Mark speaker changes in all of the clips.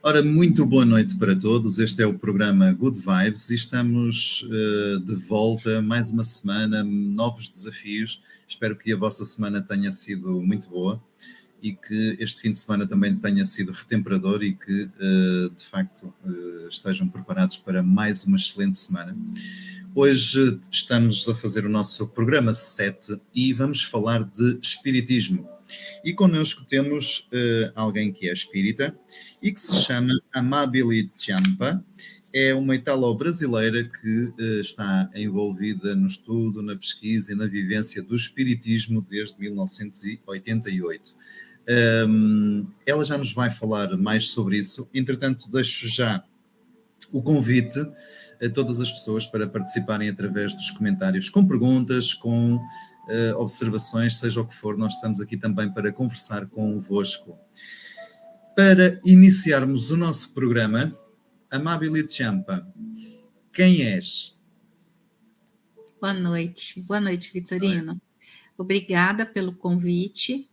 Speaker 1: Ora, muito boa noite para todos. Este é o programa Good Vibes e estamos de volta mais uma semana, novos desafios. Espero que a vossa semana tenha sido muito boa e que este fim de semana também tenha sido retemperador e que, de facto, estejam preparados para mais uma excelente semana. Hoje estamos a fazer o nosso programa 7 e vamos falar de espiritismo. E connosco temos alguém que é espírita e que se chama Amabile Ciampa. É uma italo-brasileira que está envolvida no estudo, na pesquisa e na vivência do espiritismo desde 1988. Ela já nos vai falar mais sobre isso. Entretanto, deixo já o convite a todas as pessoas para participarem através dos comentários, com perguntas, com observações, seja o que for, nós estamos aqui também para conversar convosco. Para iniciarmos o nosso programa, Amabile Ciampa, quem és?
Speaker 2: Boa noite, Vitorino. Obrigada pelo convite.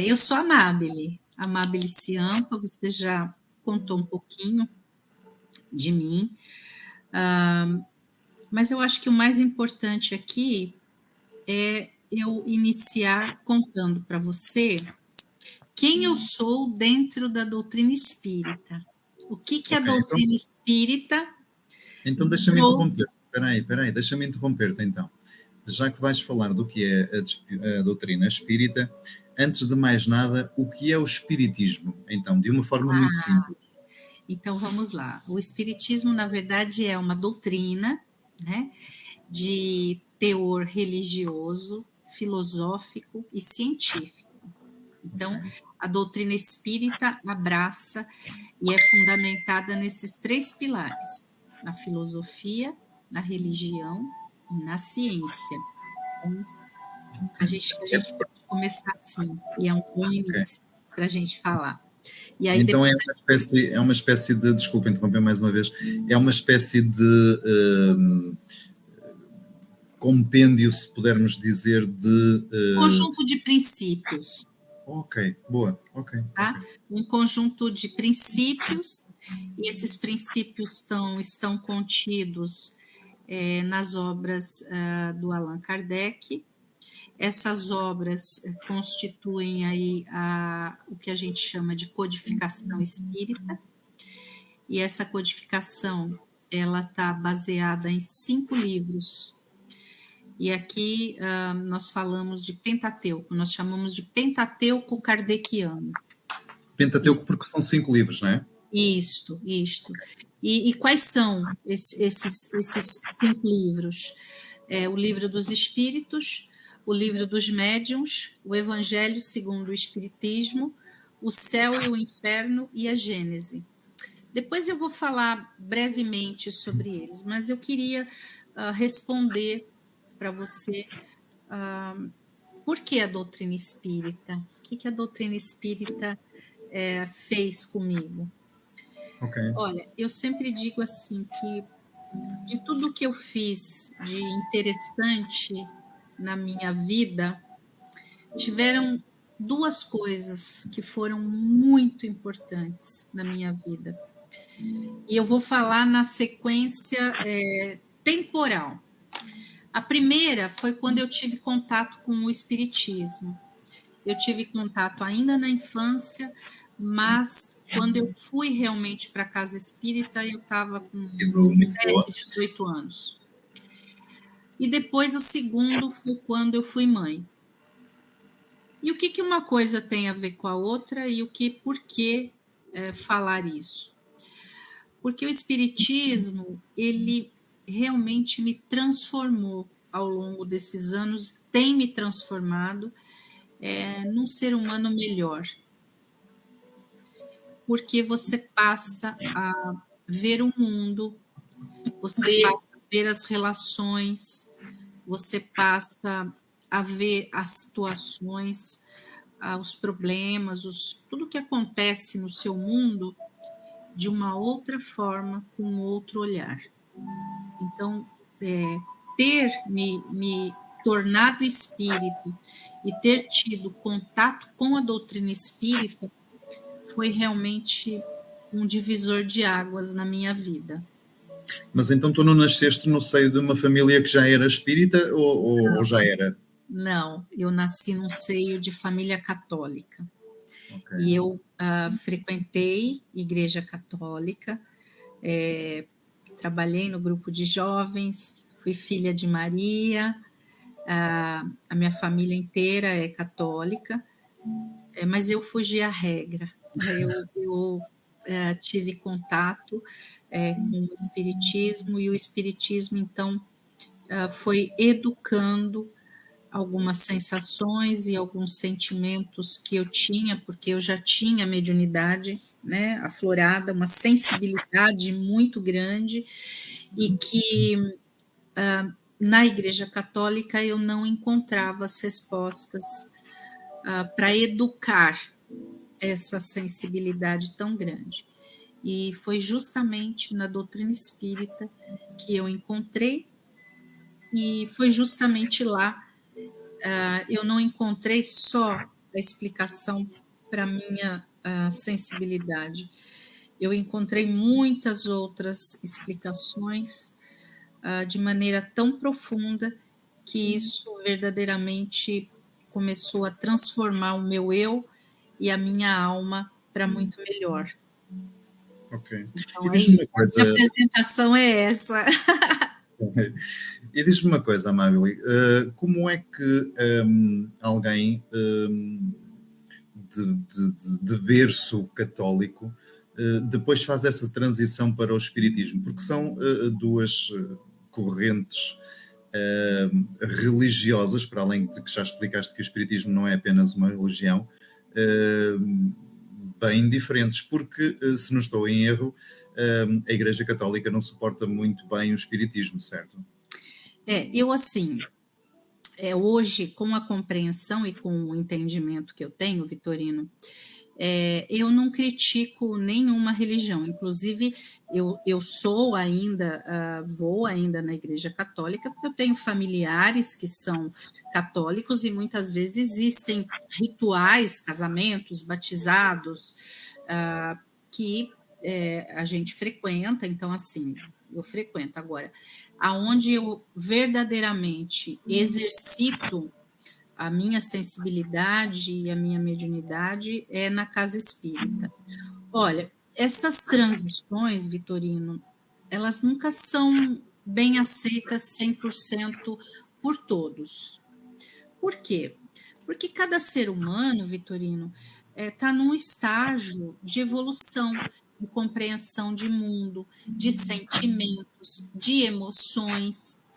Speaker 2: Eu sou Amabile Ciampa, você já contou um pouquinho de mim, mas eu acho que o mais importante aqui é eu iniciar contando para você quem eu sou dentro da doutrina espírita. O que a doutrina espírita...
Speaker 1: Então deixa-me interromper. Espera aí, deixa-me interromper-te então. Já que vais falar do que é a doutrina espírita, antes de mais nada, o que é o espiritismo? Então, de uma forma muito simples.
Speaker 2: Então, vamos lá. O espiritismo, na verdade, é uma doutrina, né, de teor religioso, filosófico e científico. Então, a doutrina espírita abraça e é fundamentada nesses três pilares: na filosofia, na religião e na ciência. Então, a gente pode começar assim, e é um bom início para a gente falar. E aí,
Speaker 1: então
Speaker 2: depois...
Speaker 1: é uma espécie de, desculpa interromper mais uma vez, é uma espécie de compêndio, se pudermos dizer, de...
Speaker 2: conjunto de princípios.
Speaker 1: Ok, boa, ok.
Speaker 2: Tá? Um conjunto de princípios, e esses princípios estão contidos nas obras do Allan Kardec. Essas obras constituem aí o que a gente chama de codificação espírita, e essa codificação ela está baseada em 5 livros. E aqui nós falamos de Pentateuco, nós chamamos de Pentateuco kardeciano.
Speaker 1: Pentateuco porque são 5 livros, não é?
Speaker 2: Isto. E quais são esses 5 livros? O Livro dos Espíritos, o Livro dos Médiuns, o Evangelho segundo o Espiritismo, o Céu e o Inferno e a Gênese. Depois eu vou falar brevemente sobre eles, mas eu queria responder para você por que a doutrina espírita? O que a doutrina espírita fez comigo?
Speaker 1: Okay.
Speaker 2: Olha, eu sempre digo assim que de tudo que eu fiz de interessante na minha vida, tiveram 2 coisas que foram muito importantes na minha vida. E eu vou falar na sequência temporal. A primeira foi quando eu tive contato com o espiritismo. Eu tive contato ainda na infância, mas quando eu fui realmente para a casa espírita, eu estava com 17, 18 anos. E depois o segundo foi quando eu fui mãe. E o que uma coisa tem a ver com a outra e por que falar isso? Porque o espiritismo, ele realmente me transformou ao longo desses anos, tem me transformado num ser humano melhor. Porque você passa a ver o mundo, você passa a ver as relações, você passa a ver as situações, os problemas, tudo que acontece no seu mundo de uma outra forma, com outro olhar. Então, ter me tornado espírita e ter tido contato com a doutrina espírita foi realmente um divisor de águas na minha vida.
Speaker 1: Mas então tu não nasceste no seio de uma família que já era espírita ou já era?
Speaker 2: Não, eu nasci num seio de família católica.
Speaker 1: Okay.
Speaker 2: E eu frequentei igreja católica, trabalhei no grupo de jovens, fui filha de Maria, a minha família inteira é católica, mas eu fugi à regra. Eu tive contato com o espiritismo, e o espiritismo, então, foi educando algumas sensações e alguns sentimentos que eu tinha, porque eu já tinha mediunidade, né, aflorada, uma sensibilidade muito grande, e que na Igreja Católica eu não encontrava as respostas para educar essa sensibilidade tão grande. E foi justamente na doutrina espírita que eu encontrei, e foi justamente lá eu não encontrei só a explicação para a minha sensibilidade. Eu encontrei muitas outras explicações de maneira tão profunda que isso verdadeiramente começou a transformar o meu eu e a minha alma para muito melhor.
Speaker 1: Ok.
Speaker 2: Então,
Speaker 1: E diz-me uma coisa.
Speaker 2: A apresentação é essa.
Speaker 1: E diz-me uma coisa, Amábile, como é que alguém de berço católico depois faz essa transição para o espiritismo? Porque são duas correntes religiosas, para além de que já explicaste que o espiritismo não é apenas uma religião, bem diferentes, porque, se não estou em erro, a Igreja Católica não suporta muito bem o espiritismo, certo?
Speaker 2: Eu assim, hoje, com a compreensão e com o entendimento que eu tenho, Vitorino, eu não critico nenhuma religião. Inclusive, eu sou ainda, vou ainda na Igreja Católica, porque eu tenho familiares que são católicos, e muitas vezes existem rituais, casamentos, batizados, que a gente frequenta. Então, assim, eu frequento. Agora, aonde eu verdadeiramente exercito a minha sensibilidade e a minha mediunidade é na casa espírita. Olha, essas transições, Vitorino, elas nunca são bem aceitas 100% por todos. Por quê? Porque cada ser humano, Vitorino, está num estágio de evolução, de compreensão de mundo, de sentimentos, de emoções,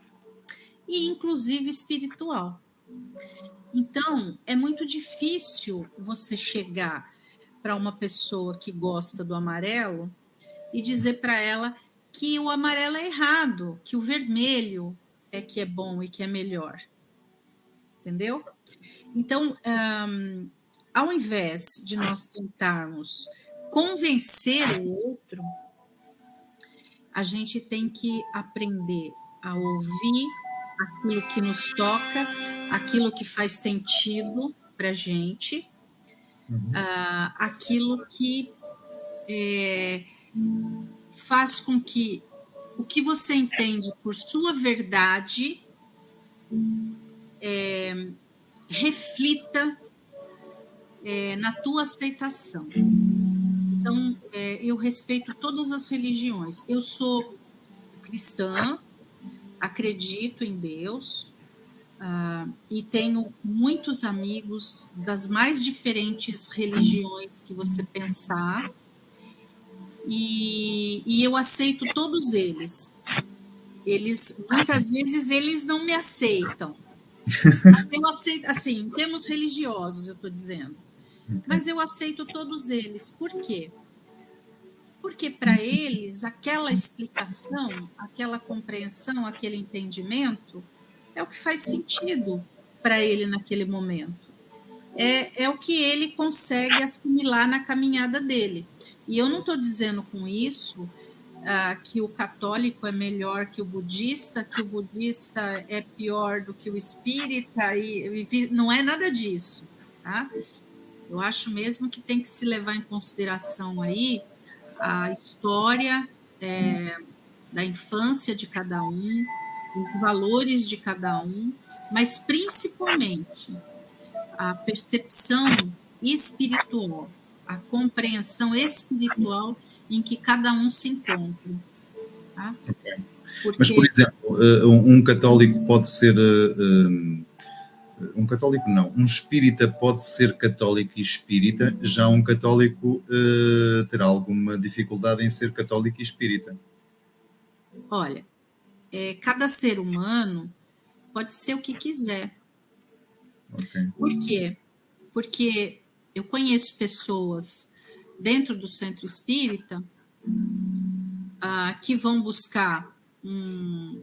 Speaker 2: e inclusive espiritual. Então, é muito difícil você chegar para uma pessoa que gosta do amarelo e dizer para ela que o amarelo é errado, que o vermelho é que é bom e que é melhor. Entendeu? Então, ao invés de nós tentarmos convencer o outro, a gente tem que aprender a ouvir aquilo que nos toca, aquilo que faz sentido para a gente, aquilo que faz com que o que você entende por sua verdade reflita na tua aceitação. Então, eu respeito todas as religiões. Eu sou cristã, acredito em Deus, e tenho muitos amigos das mais diferentes religiões que você pensar, e eu aceito todos eles. Muitas vezes, eles não me aceitam. Eu aceito, assim, em termos religiosos, eu estou dizendo. Mas eu aceito todos eles. Por quê? Porque para eles, aquela explicação, aquela compreensão, aquele entendimento é o que faz sentido para ele naquele momento. É o que ele consegue assimilar na caminhada dele. E eu não estou dizendo com isso que o católico é melhor que o budista é pior do que o espírita, e não é nada disso, tá? Eu acho mesmo que tem que se levar em consideração aí a história da infância de cada um, os valores de cada um, mas principalmente a percepção espiritual, a compreensão espiritual em que cada um se encontra. Tá?
Speaker 1: Okay. Mas, por
Speaker 2: Porque,
Speaker 1: exemplo, um católico pode ser... um católico não, um espírita pode ser católico e espírita, já um católico terá alguma dificuldade em ser católico e espírita.
Speaker 2: olha, cada ser humano pode ser o que quiser.
Speaker 1: Okay.
Speaker 2: Por quê? Porque eu conheço pessoas dentro do centro espírita que vão buscar um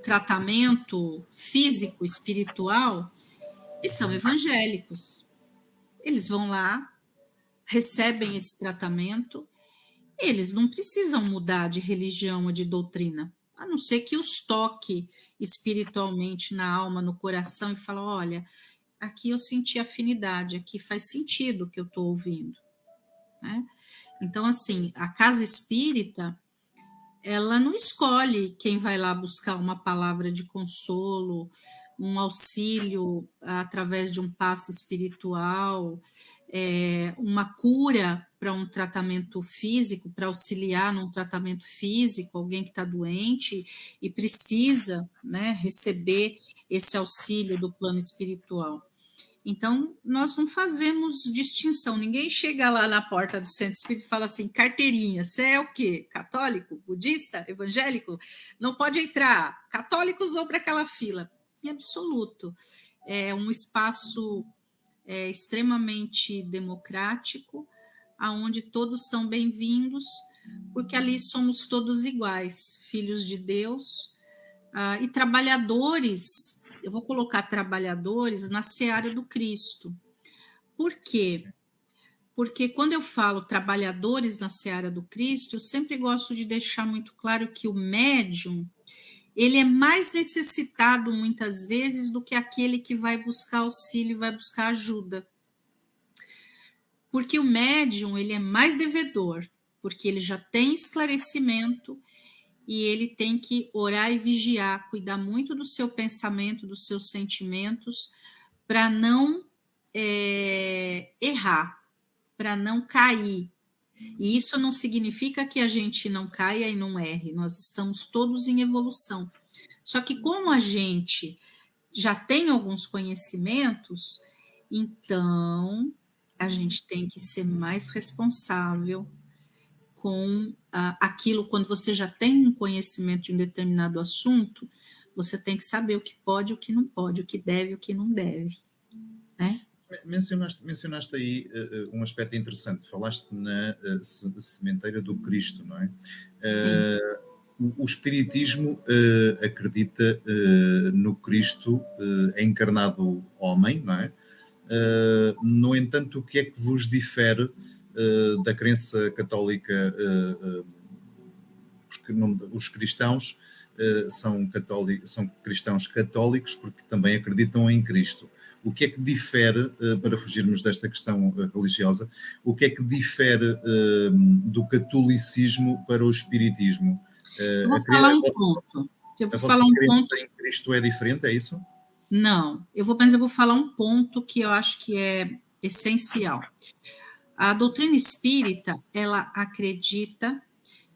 Speaker 2: tratamento físico, espiritual, e são evangélicos. Eles vão lá, recebem esse tratamento, eles não precisam mudar de religião ou de doutrina, a não ser que os toque espiritualmente na alma, no coração, e fala, olha, aqui eu senti afinidade, aqui faz sentido o que eu estou ouvindo. Né? Então, assim, a casa espírita, ela não escolhe quem vai lá buscar uma palavra de consolo, um auxílio através de um passe espiritual, uma cura para um tratamento físico, para auxiliar num tratamento físico, alguém que está doente e precisa, né, receber esse auxílio do plano espiritual. Então, nós não fazemos distinção. Ninguém chega lá na porta do centro espírita e fala assim, carteirinha, você é o quê? Católico? Budista? Evangélico? Não pode entrar. Católicos vão para aquela fila. Em absoluto. É um espaço extremamente democrático, aonde todos são bem-vindos, porque ali somos todos iguais, filhos de Deus, e trabalhadores. Eu vou colocar trabalhadores na seara do Cristo. Por quê? Porque quando eu falo trabalhadores na seara do Cristo, eu sempre gosto de deixar muito claro que o médium, ele é mais necessitado muitas vezes do que aquele que vai buscar auxílio, vai buscar ajuda. Porque o médium, ele é mais devedor, porque ele já tem esclarecimento e ele tem que orar e vigiar, cuidar muito do seu pensamento, dos seus sentimentos, para não errar, para não cair. E isso não significa que a gente não caia e não erre, nós estamos todos em evolução. Só que como a gente já tem alguns conhecimentos, então a gente tem que ser mais responsável com aquilo. Quando você já tem um conhecimento de um determinado assunto, você tem que saber o que pode, o que não pode, o que deve, o que não deve. Né?
Speaker 1: Mencionaste aí um aspecto interessante. Falaste na sementeira do Cristo, não é? O Espiritismo acredita no Cristo encarnado homem, não é? No entanto, o que é que vos difere da crença católica? Porque os cristãos são cristãos católicos porque também acreditam em Cristo. O que é que difere, para fugirmos desta questão religiosa, o que é que difere do catolicismo para o espiritismo?
Speaker 2: Eu vou falar um ponto.
Speaker 1: A vossa crença em Cristo é diferente, é isso?
Speaker 2: Não, eu vou falar um ponto que eu acho que é essencial. A doutrina espírita, ela acredita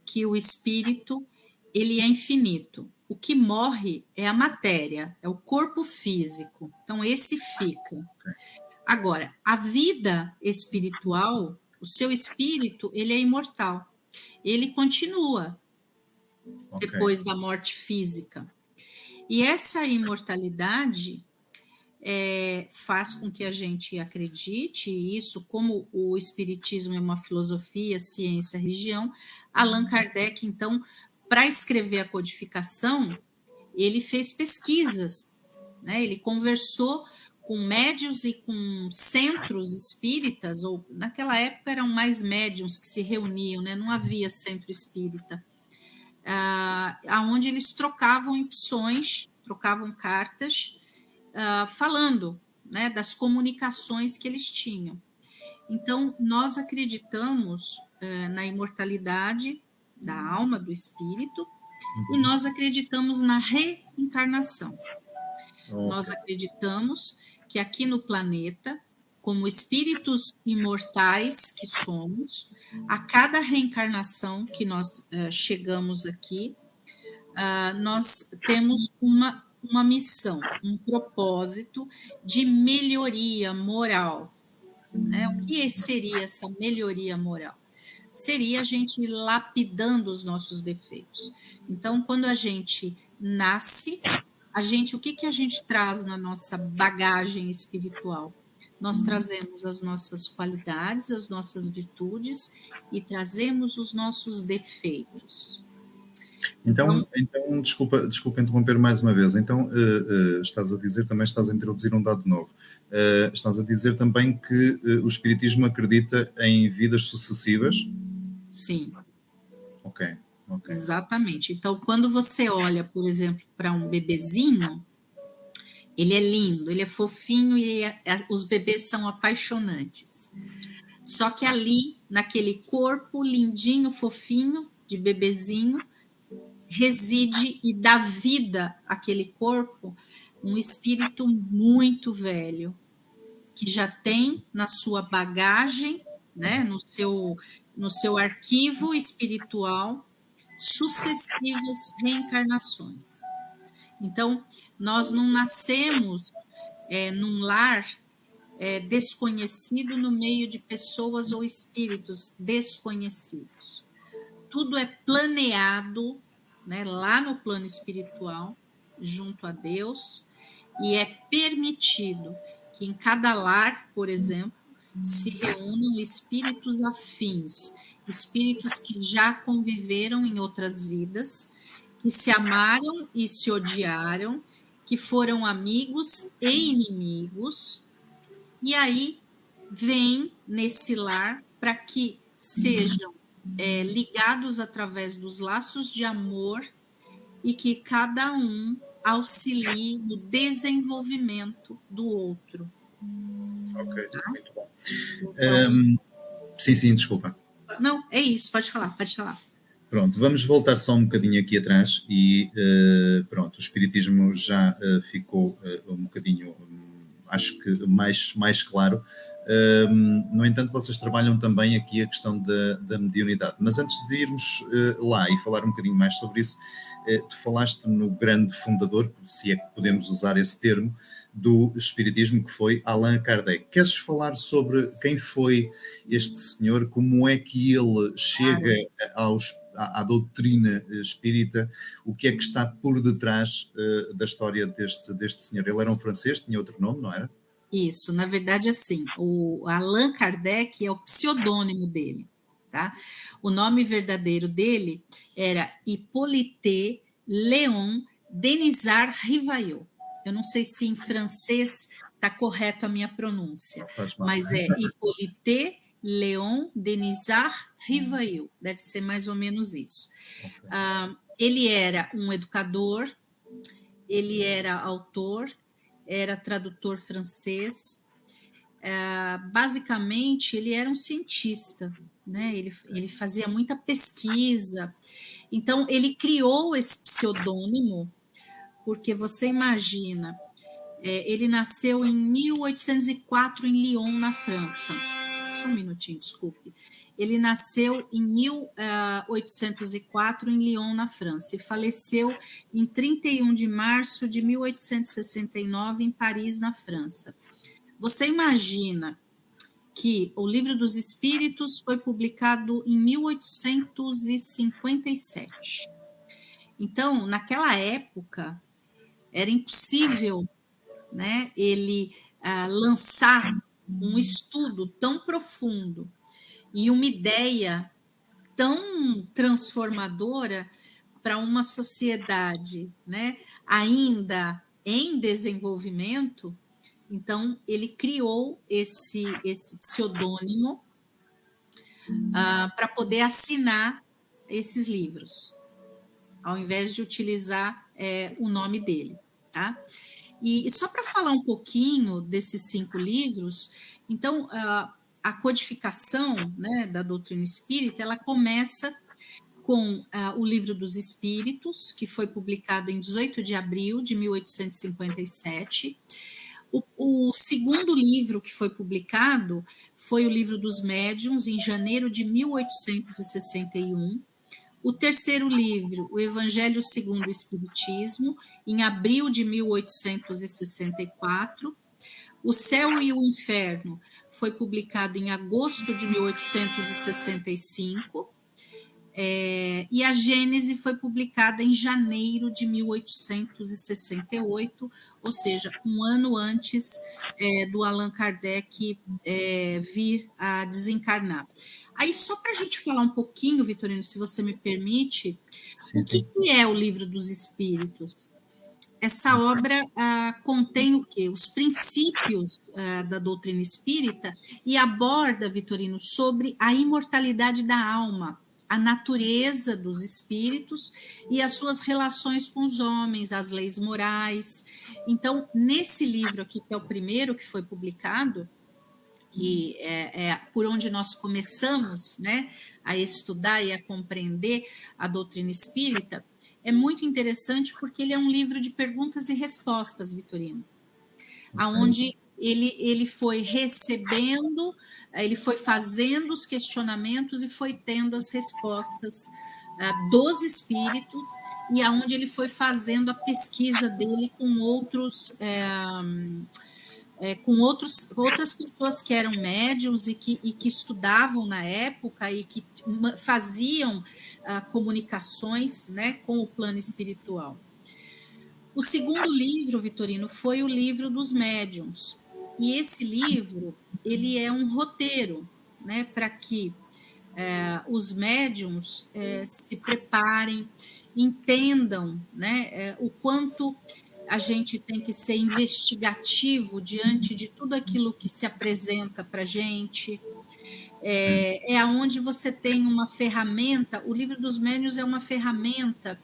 Speaker 2: que o espírito, ele é infinito. O que morre é a matéria, é o corpo físico. Então, esse fica. Agora, a vida espiritual, o seu espírito, ele é imortal. Ele continua depois da morte física. E essa imortalidade faz com que a gente acredite, e isso, como o espiritismo é uma filosofia, ciência, religião, Allan Kardec, então, para escrever a codificação, ele fez pesquisas, né? Ele conversou com médiuns e com centros espíritas, ou naquela época eram mais médiuns que se reuniam, né? Não havia centro espírita, aonde eles trocavam impressões, trocavam cartas, falando, né, das comunicações que eles tinham. Então, nós acreditamos na imortalidade da alma, do espírito, e nós acreditamos na reencarnação. Nós acreditamos que aqui no planeta, como espíritos imortais que somos, a cada reencarnação que nós chegamos aqui, nós temos uma missão, um propósito de melhoria moral. Né? O que seria essa melhoria moral? Seria a gente lapidando os nossos defeitos. Então, quando a gente nasce, o que a gente traz na nossa bagagem espiritual? Nós trazemos as nossas qualidades, as nossas virtudes e trazemos os nossos defeitos.
Speaker 1: Então, desculpa interromper mais uma vez. Então, estás a dizer, também estás a introduzir um dado novo. Estás a dizer também que o Espiritismo acredita em vidas sucessivas?
Speaker 2: Sim.
Speaker 1: Ok.
Speaker 2: Exatamente. Então, quando você olha, por exemplo, para um bebezinho, ele é lindo, ele é fofinho e os bebês são apaixonantes. Só que ali, naquele corpo lindinho, fofinho, de bebezinho, reside e dá vida àquele corpo um espírito muito velho, que já tem na sua bagagem, né, no seu arquivo espiritual, sucessivas reencarnações. Então, nós não nascemos num lar desconhecido no meio de pessoas ou espíritos desconhecidos. Tudo é planeado, né, lá no plano espiritual, junto a Deus, e é permitido que em cada lar, por exemplo, se reúnam espíritos afins, espíritos que já conviveram em outras vidas, que se amaram e se odiaram, que foram amigos e inimigos, e aí vem nesse lar para que sejam ligados através dos laços de amor e que cada um auxilie no desenvolvimento do outro.
Speaker 1: Ok, muito bom.
Speaker 2: Então,
Speaker 1: sim, desculpa.
Speaker 2: Não, é isso, pode falar.
Speaker 1: Pronto, vamos voltar só um bocadinho aqui atrás e pronto, o Espiritismo já ficou um bocadinho, acho que mais claro. No entanto, vocês trabalham também aqui a questão da mediunidade. Mas antes de irmos lá e falar um bocadinho mais sobre isso, tu falaste no grande fundador, se é que podemos usar esse termo, do Espiritismo, que foi Allan Kardec. Queres falar sobre quem foi este senhor, como é que ele chega à doutrina espírita, o que é que está por detrás da história deste senhor? Ele era um francês, tinha outro nome, não era?
Speaker 2: Isso, na verdade, assim, o Allan Kardec é o pseudônimo dele, tá? O nome verdadeiro dele era Hippolyte Léon Denisard Rivaillot. Eu não sei se em francês está correto a minha pronúncia, mas é Hippolyte Léon Denisard Rivaillot, deve ser mais ou menos isso. Okay. Ele era um educador, ele era autor, era tradutor francês. Basicamente, ele era um cientista, né? Ele fazia muita pesquisa. Então, ele criou esse pseudônimo, porque você imagina, ele nasceu em 1804 em Lyon, na França. Só um minutinho, desculpe. Ele nasceu em 1804 em Lyon, na França, e faleceu em 31 de março de 1869 em Paris, na França. Você imagina que o Livro dos Espíritos foi publicado em 1857. Então, naquela época, era impossível, né, ele lançar um estudo tão profundo e uma ideia tão transformadora para uma sociedade, né, ainda em desenvolvimento. Então, ele criou esse pseudônimo para poder assinar esses livros, ao invés de utilizar o nome dele, tá? E só para falar um pouquinho desses 5 livros, então, a codificação, né, da doutrina espírita, ela começa com o Livro dos Espíritos, que foi publicado em 18 de abril de 1857. O segundo livro que foi publicado foi o Livro dos Médiuns, em janeiro de 1861. O terceiro livro, o Evangelho segundo o Espiritismo, em abril de 1864. O Céu e o Inferno foi publicado em agosto de 1865. E a Gênese foi publicada em janeiro de 1868, ou seja, um ano antes do Allan Kardec vir a desencarnar. Aí, só para a gente falar um pouquinho, Vitorino, se você me permite, o que é o Livro dos Espíritos? Essa obra contém o quê? Os princípios da doutrina espírita e aborda, Vitorino, sobre a imortalidade da alma, a natureza dos espíritos e as suas relações com os homens, as leis morais. Então, nesse livro aqui, que é o primeiro que foi publicado, que é por onde nós começamos, né, a estudar e a compreender a doutrina espírita, é muito interessante porque ele é um livro de perguntas e respostas, Vitorino, aonde ele foi recebendo, ele foi fazendo os questionamentos e foi tendo as respostas dos espíritos, e aonde ele foi fazendo a pesquisa dele com outras pessoas que eram médiuns e que estudavam na época e que faziam comunicações, né, com o plano espiritual. O segundo livro, Vitorino, foi o Livro dos Médiuns. E esse livro, ele é um roteiro, né, para que os médiuns se preparem, entendam, né, o quanto a gente tem que ser investigativo diante de tudo aquilo que se apresenta para a gente. É onde você tem uma ferramenta, o Livro dos Médiuns é uma ferramenta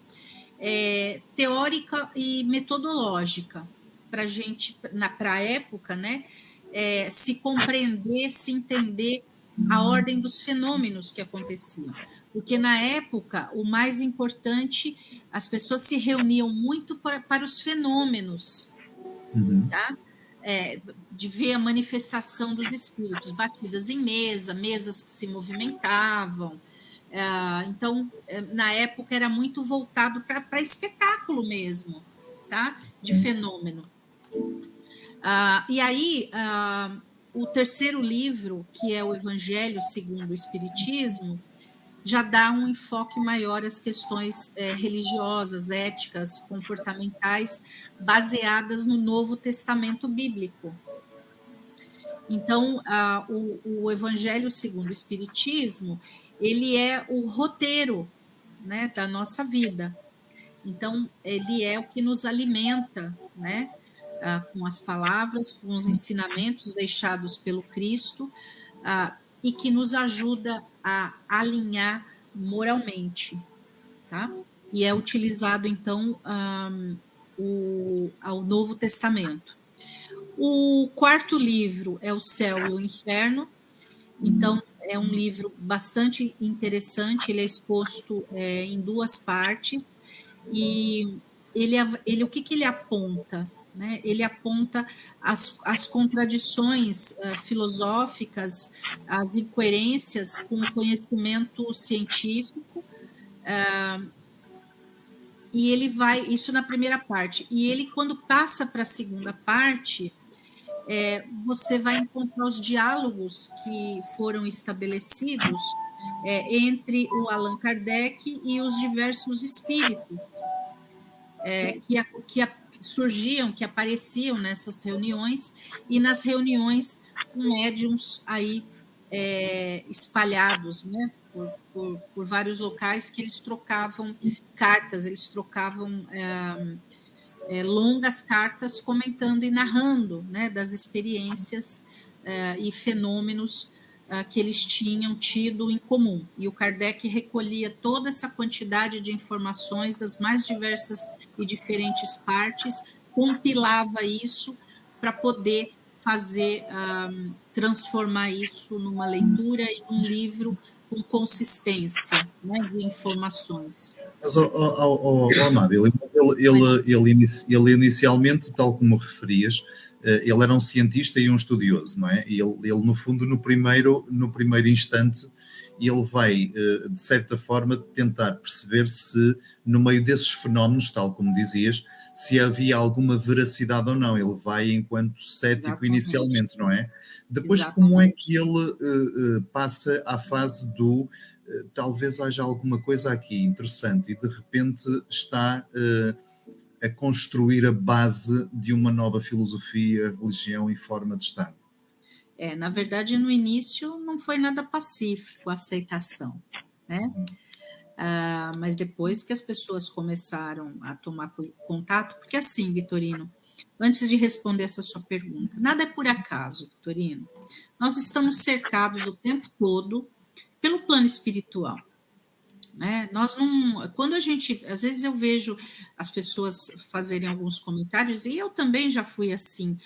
Speaker 2: teórica e metodológica para a gente, para a época, né, se compreender, se entender a ordem dos fenômenos que aconteciam. Porque na época, o mais importante, as pessoas se reuniam muito para os fenômenos, tá? De ver a manifestação dos espíritos, batidas em mesa, mesas que se movimentavam. Então, na época, era muito voltado para espetáculo mesmo, tá? De fenômeno. E aí, o terceiro livro, que é o Evangelho segundo o Espiritismo, já dá um enfoque maior às questões religiosas, éticas, comportamentais, baseadas no Novo Testamento bíblico. Então, o Evangelho segundo o Espiritismo, ele é o roteiro, né, da nossa vida. Então, ele é o que nos alimenta, né, com as palavras, com os ensinamentos deixados pelo Cristo, e que nos ajuda a alinhar moralmente, tá? E é utilizado, então, ao Novo Testamento. O quarto livro é O Céu e o Inferno. Então, é um livro bastante interessante, ele é exposto em duas partes, e ele o que ele aponta? Né? Ele aponta as contradições filosóficas, as incoerências com o conhecimento científico, e ele vai, isso na primeira parte, e ele, quando passa para a segunda parte, você vai encontrar os diálogos que foram estabelecidos entre o Allan Kardec e os diversos espíritos que surgiam, que apareciam nessas reuniões, e nas reuniões com médiuns aí espalhados, né, por vários locais, que eles trocavam cartas, eles trocavam longas cartas comentando e narrando, né, das experiências e fenômenos que eles tinham tido em comum. E o Kardec recolhia toda essa quantidade de informações das mais diversas e diferentes partes, compilava isso para poder fazer, transformar isso numa leitura e num livro com consistência, né, de informações.
Speaker 1: Mas, Amável, ele inicialmente, tal como referias, ele era um cientista e um estudioso, não é? E ele no fundo, no primeiro instante, ele vai, de certa forma, tentar perceber se, no meio desses fenómenos, tal como dizias, se havia alguma veracidade ou não. Ele vai enquanto cético
Speaker 2: Exatamente.
Speaker 1: Inicialmente, não é? Depois,
Speaker 2: Exatamente.
Speaker 1: como é que ele passa à fase do talvez haja alguma coisa aqui interessante e de repente está a construir a base de uma nova filosofia, religião e forma de estar?
Speaker 2: Na verdade, no início não foi nada pacífico a aceitação, né? Mas depois que as pessoas começaram a tomar contato, porque assim, Vitorino, antes de responder essa sua pergunta, nada é por acaso, Vitorino. Nós estamos cercados o tempo todo pelo plano espiritual, né? Nós não, quando a gente, às vezes eu vejo as pessoas fazerem alguns comentários e eu também já fui assim,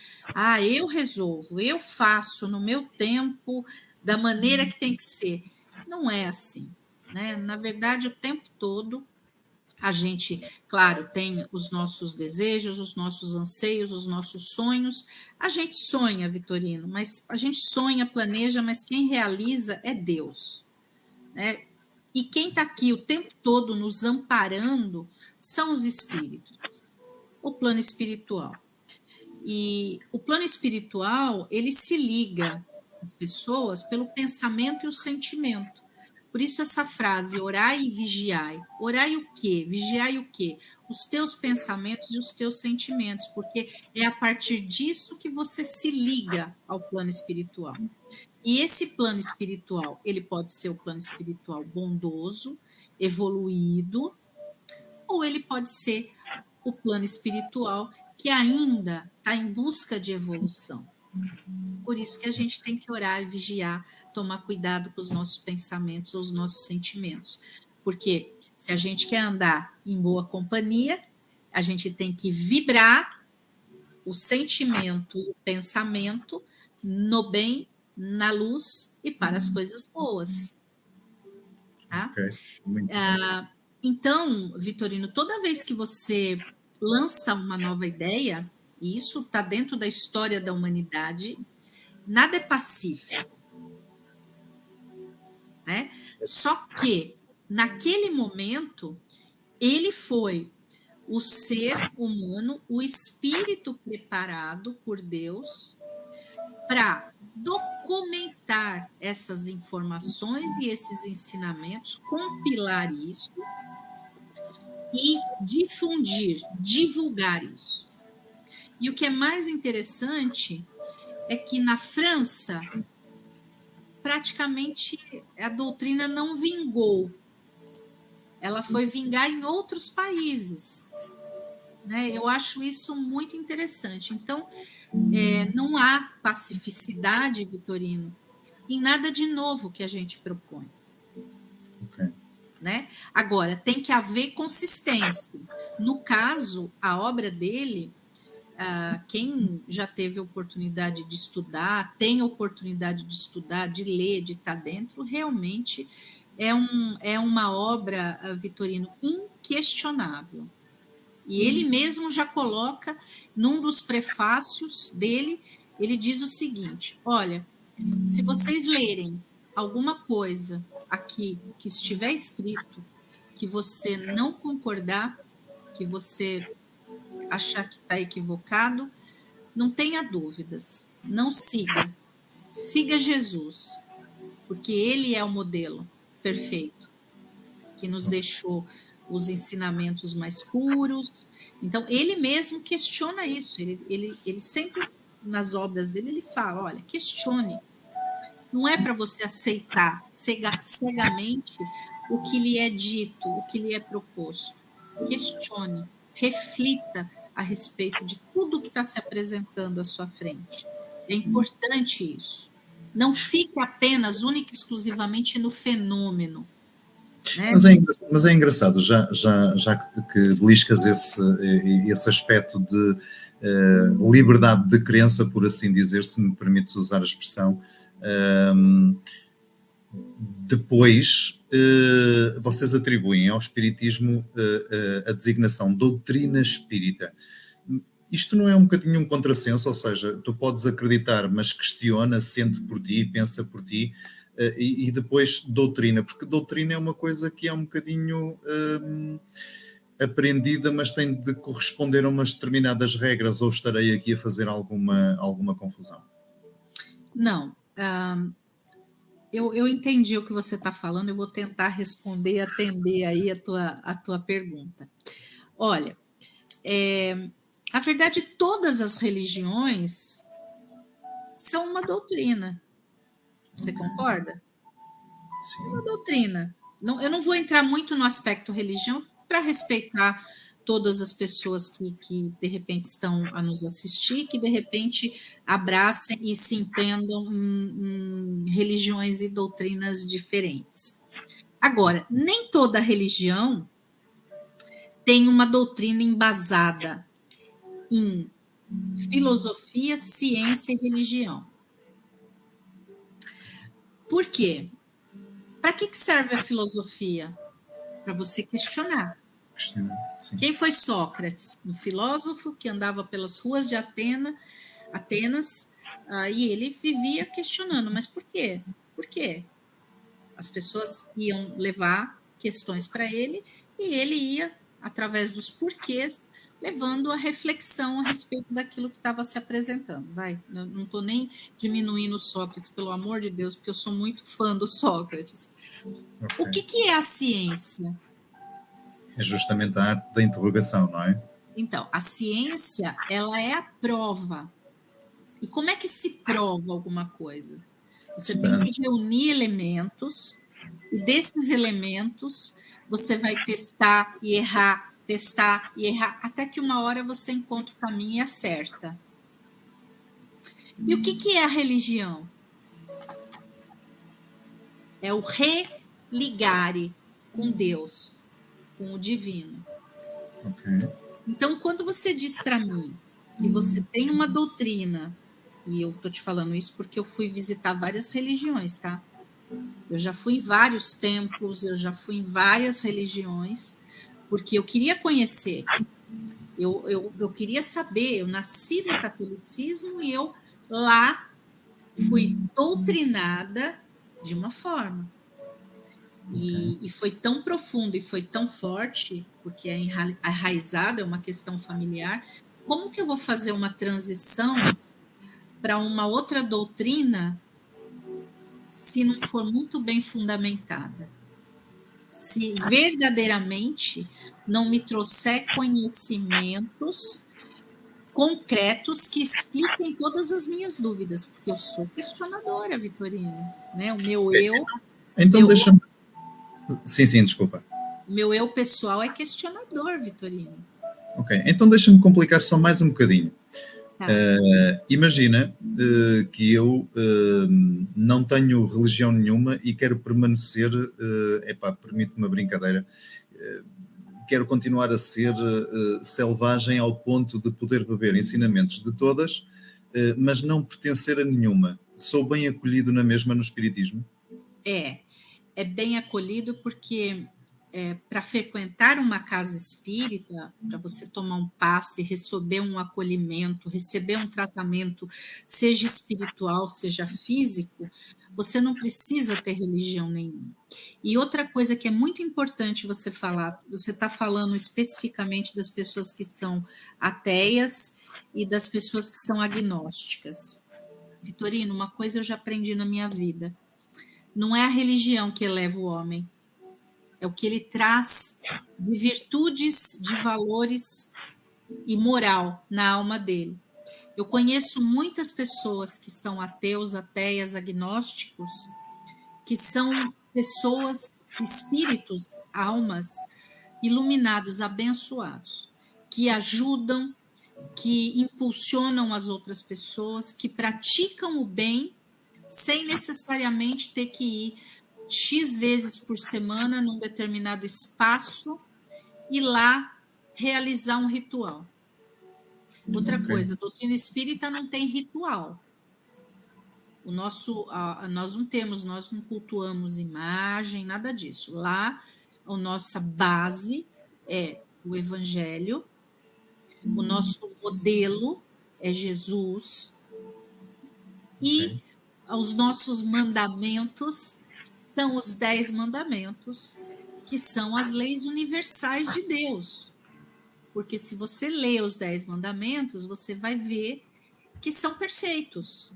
Speaker 2: eu resolvo, eu faço no meu tempo da maneira que tem que ser. Não é assim, né? Na verdade, o tempo todo a gente, claro, tem os nossos desejos, os nossos anseios, os nossos sonhos. A gente sonha, Vitorino, mas a gente sonha, planeja, mas quem realiza é Deus, né? E quem está aqui o tempo todo nos amparando são os espíritos, o plano espiritual. E o plano espiritual, ele se liga às pessoas pelo pensamento e o sentimento. Por isso essa frase, orai e vigiai. Orai o quê? Vigiai o quê? Os teus pensamentos e os teus sentimentos, porque é a partir disso que você se liga ao plano espiritual. E esse plano espiritual, ele pode ser o plano espiritual bondoso, evoluído, ou ele pode ser o plano espiritual que ainda está em busca de evolução. Por isso que a gente tem que orar e vigiar, tomar cuidado com os nossos pensamentos ou os nossos sentimentos. Porque se a gente quer andar em boa companhia, a gente tem que vibrar o sentimento e o pensamento no bem, na luz e para as coisas boas. Tá?
Speaker 1: Okay.
Speaker 2: Então, Vitorino, toda vez que você lança uma nova ideia, e isso está dentro da história da humanidade, nada é pacífico. Né? Só que, naquele momento, ele foi o ser humano, o espírito preparado por Deus para documentar essas informações e esses ensinamentos, compilar isso e difundir, divulgar isso. E o que é mais interessante é que na França, praticamente a doutrina não vingou. Ela foi vingar em outros países. Né? Eu acho isso muito interessante. Então, não há pacificidade, Vitorino, em nada de novo que a gente propõe.
Speaker 1: Okay.
Speaker 2: Né? Agora, tem que haver consistência. No caso, a obra dele, quem já teve oportunidade de estudar, tem oportunidade de estudar, de ler, de estar dentro, realmente é uma obra, Vitorino, inquestionável. E ele mesmo já coloca, num dos prefácios dele, ele diz o seguinte: olha, se vocês lerem alguma coisa aqui que estiver escrito, que você não concordar, que você achar que está equivocado, não tenha dúvidas, não siga. Siga Jesus, porque ele é o modelo perfeito, que nos deixou os ensinamentos mais puros. Então, ele mesmo questiona isso. Ele sempre, nas obras dele, ele fala, olha, questione. Não é para você aceitar cegamente o que lhe é dito, o que lhe é proposto. Questione, reflita a respeito de tudo que está se apresentando à sua frente. É importante isso. Não fique apenas, única e exclusivamente no fenômeno. Né?
Speaker 1: Mas é engraçado, já que beliscas esse aspecto de liberdade de crença, por assim dizer, se me permites usar a expressão. Depois, vocês atribuem ao espiritismo a designação doutrina espírita. Isto não é um bocadinho um contrassenso? Ou seja, tu podes acreditar, mas questiona, sente por ti, pensa por ti, e depois doutrina, porque doutrina é uma coisa que é um bocadinho aprendida, mas tem de corresponder a umas determinadas regras, ou estarei aqui a fazer alguma confusão?
Speaker 2: Não, eu entendi o que você está falando, eu vou tentar responder, atender aí a tua pergunta. Olha, na verdade, todas as religiões são uma doutrina. Você concorda?
Speaker 1: Sim.
Speaker 2: Uma doutrina. Não, eu não vou entrar muito no aspecto religião para respeitar todas as pessoas que de repente estão a nos assistir, que de repente abracem e se entendam em religiões e doutrinas diferentes. Agora, nem toda religião tem uma doutrina embasada em filosofia, ciência e religião. Por quê? Para que serve a filosofia? Para você questionar.
Speaker 1: Sim.
Speaker 2: Quem foi Sócrates? Um filósofo que andava pelas ruas de Atenas, e ele vivia questionando, mas por quê? Por quê? As pessoas iam levar questões para ele e ele ia, através dos porquês, levando a reflexão a respeito daquilo que estava se apresentando. Não estou nem diminuindo Sócrates, pelo amor de Deus, porque eu sou muito fã do Sócrates. Okay. O que é a ciência?
Speaker 1: É justamente a arte da interrogação, não é?
Speaker 2: Então, a ciência, ela é a prova. E como é que se prova alguma coisa? Você tem que reunir elementos, e desses elementos você vai testar e errar, até que uma hora você encontra o caminho e acerta. E o que é a religião? É o religare com Deus, com o divino.
Speaker 1: Okay.
Speaker 2: Então, quando você diz para mim que você tem uma doutrina, e eu estou te falando isso porque eu fui visitar várias religiões, tá? Eu já fui em vários templos, eu já fui em várias religiões, porque eu queria conhecer, eu queria saber. Eu nasci no catolicismo e eu lá fui doutrinada de uma forma. E foi tão profundo e foi tão forte, porque é enraizado, é uma questão familiar. Como que eu vou fazer uma transição para uma outra doutrina se não for muito bem fundamentada? Se verdadeiramente não me trouxer conhecimentos concretos que expliquem todas as minhas dúvidas, porque eu sou questionadora, Vitorino, né? O meu eu...
Speaker 1: Então deixa-me... Sim, desculpa.
Speaker 2: O meu eu pessoal é questionador, Vitorino.
Speaker 1: Ok, então deixa-me complicar só mais um bocadinho. Tá. Imagina que eu não tenho religião nenhuma e quero permanecer, permite-me a brincadeira, quero continuar a ser selvagem ao ponto de poder beber ensinamentos de todas, mas não pertencer a nenhuma. Sou bem acolhido na mesma no espiritismo?
Speaker 2: É bem acolhido porque para frequentar uma casa espírita, para você tomar um passe, receber um acolhimento, receber um tratamento, seja espiritual, seja físico, você não precisa ter religião nenhuma. E outra coisa que é muito importante você falar, você está falando especificamente das pessoas que são ateias e das pessoas que são agnósticas. Vitorino, uma coisa eu já aprendi na minha vida. Não é a religião que eleva o homem, é o que ele traz de virtudes, de valores e moral na alma dele. Eu conheço muitas pessoas que são ateus, ateias, agnósticos, que são pessoas, espíritos, almas iluminados, abençoados, que ajudam, que impulsionam as outras pessoas, que praticam o bem sem necessariamente ter que ir X vezes por semana num determinado espaço e lá realizar um ritual. Outra
Speaker 1: Ok.
Speaker 2: coisa, a doutrina espírita não tem ritual. Nós não temos, nós não cultuamos imagem, nada disso. Lá, a nossa base é o Evangelho, o nosso modelo é Jesus, e
Speaker 1: Ok.
Speaker 2: os nossos mandamentos são os 10 mandamentos, que são as leis universais de Deus. Porque se você lê os 10 mandamentos, você vai ver que são perfeitos.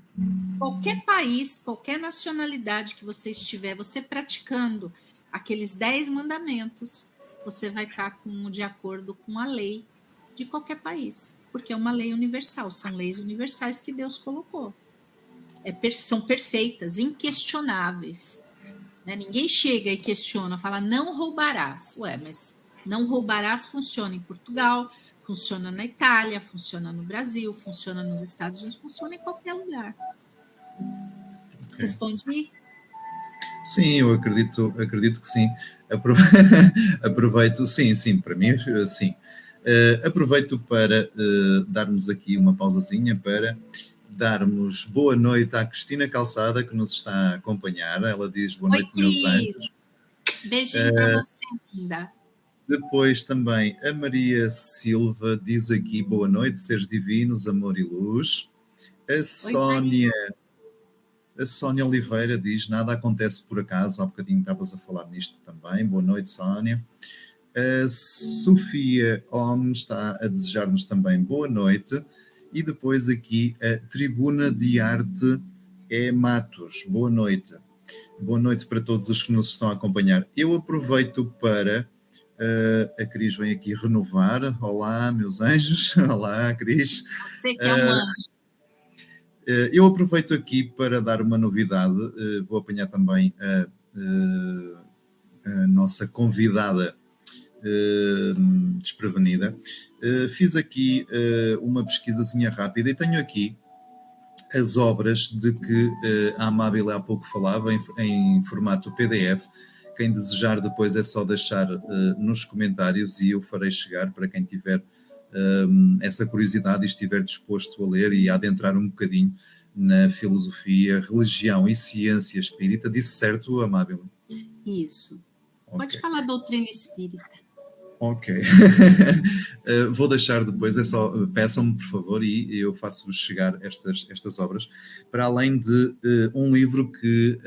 Speaker 2: Qualquer país, qualquer nacionalidade que você estiver, você praticando aqueles 10 mandamentos, você vai estar de acordo com a lei de qualquer país, porque é uma lei universal, são leis universais que Deus colocou. São perfeitas, inquestionáveis. Né? Ninguém chega e questiona, fala, não roubarás. Ué, mas não roubarás funciona em Portugal, funciona na Itália, funciona no Brasil, funciona nos Estados Unidos, funciona em qualquer lugar.
Speaker 1: Ok.
Speaker 2: Respondi?
Speaker 1: Sim, eu acredito que sim. Aproveito, sim, para mim, sim. Aproveito para darmos aqui uma pausazinha para darmos boa noite à Cristina Calçada, que nos está a acompanhar. Ela diz boa
Speaker 2: Oi,
Speaker 1: noite, meus
Speaker 2: Cris.
Speaker 1: anjos.
Speaker 2: Beijinho para você, linda.
Speaker 1: Depois também a Maria Silva diz aqui boa noite, seres divinos, amor e luz. A
Speaker 2: Oi, Maria.
Speaker 1: Sónia, a Sónia Oliveira diz nada acontece por acaso, há bocadinho estavas a falar nisto também. Boa noite, Sónia. A Sofia Om está a desejar-nos também boa noite. E depois aqui a Tribuna de Arte é Matos. Boa noite. Boa noite para todos os que nos estão a acompanhar. Eu aproveito para... a Cris vem aqui renovar. Olá, meus anjos. Olá, Cris.
Speaker 2: Você que é um anjo.
Speaker 1: Eu aproveito aqui para dar uma novidade. Vou apanhar também a nossa convidada desprevenida. Fiz aqui uma pesquisazinha rápida e tenho aqui as obras de que a Amável há pouco falava em formato PDF. Quem desejar depois é só deixar nos comentários e eu farei chegar para quem tiver essa curiosidade e estiver disposto a ler e a adentrar um bocadinho na filosofia, religião e ciência espírita. Disse certo, Amável?
Speaker 2: Isso.
Speaker 1: Okay.
Speaker 2: Pode falar doutrina espírita.
Speaker 1: Ok. Vou deixar depois, é só peçam-me, por favor, e eu faço-vos chegar estas obras, para além de um livro que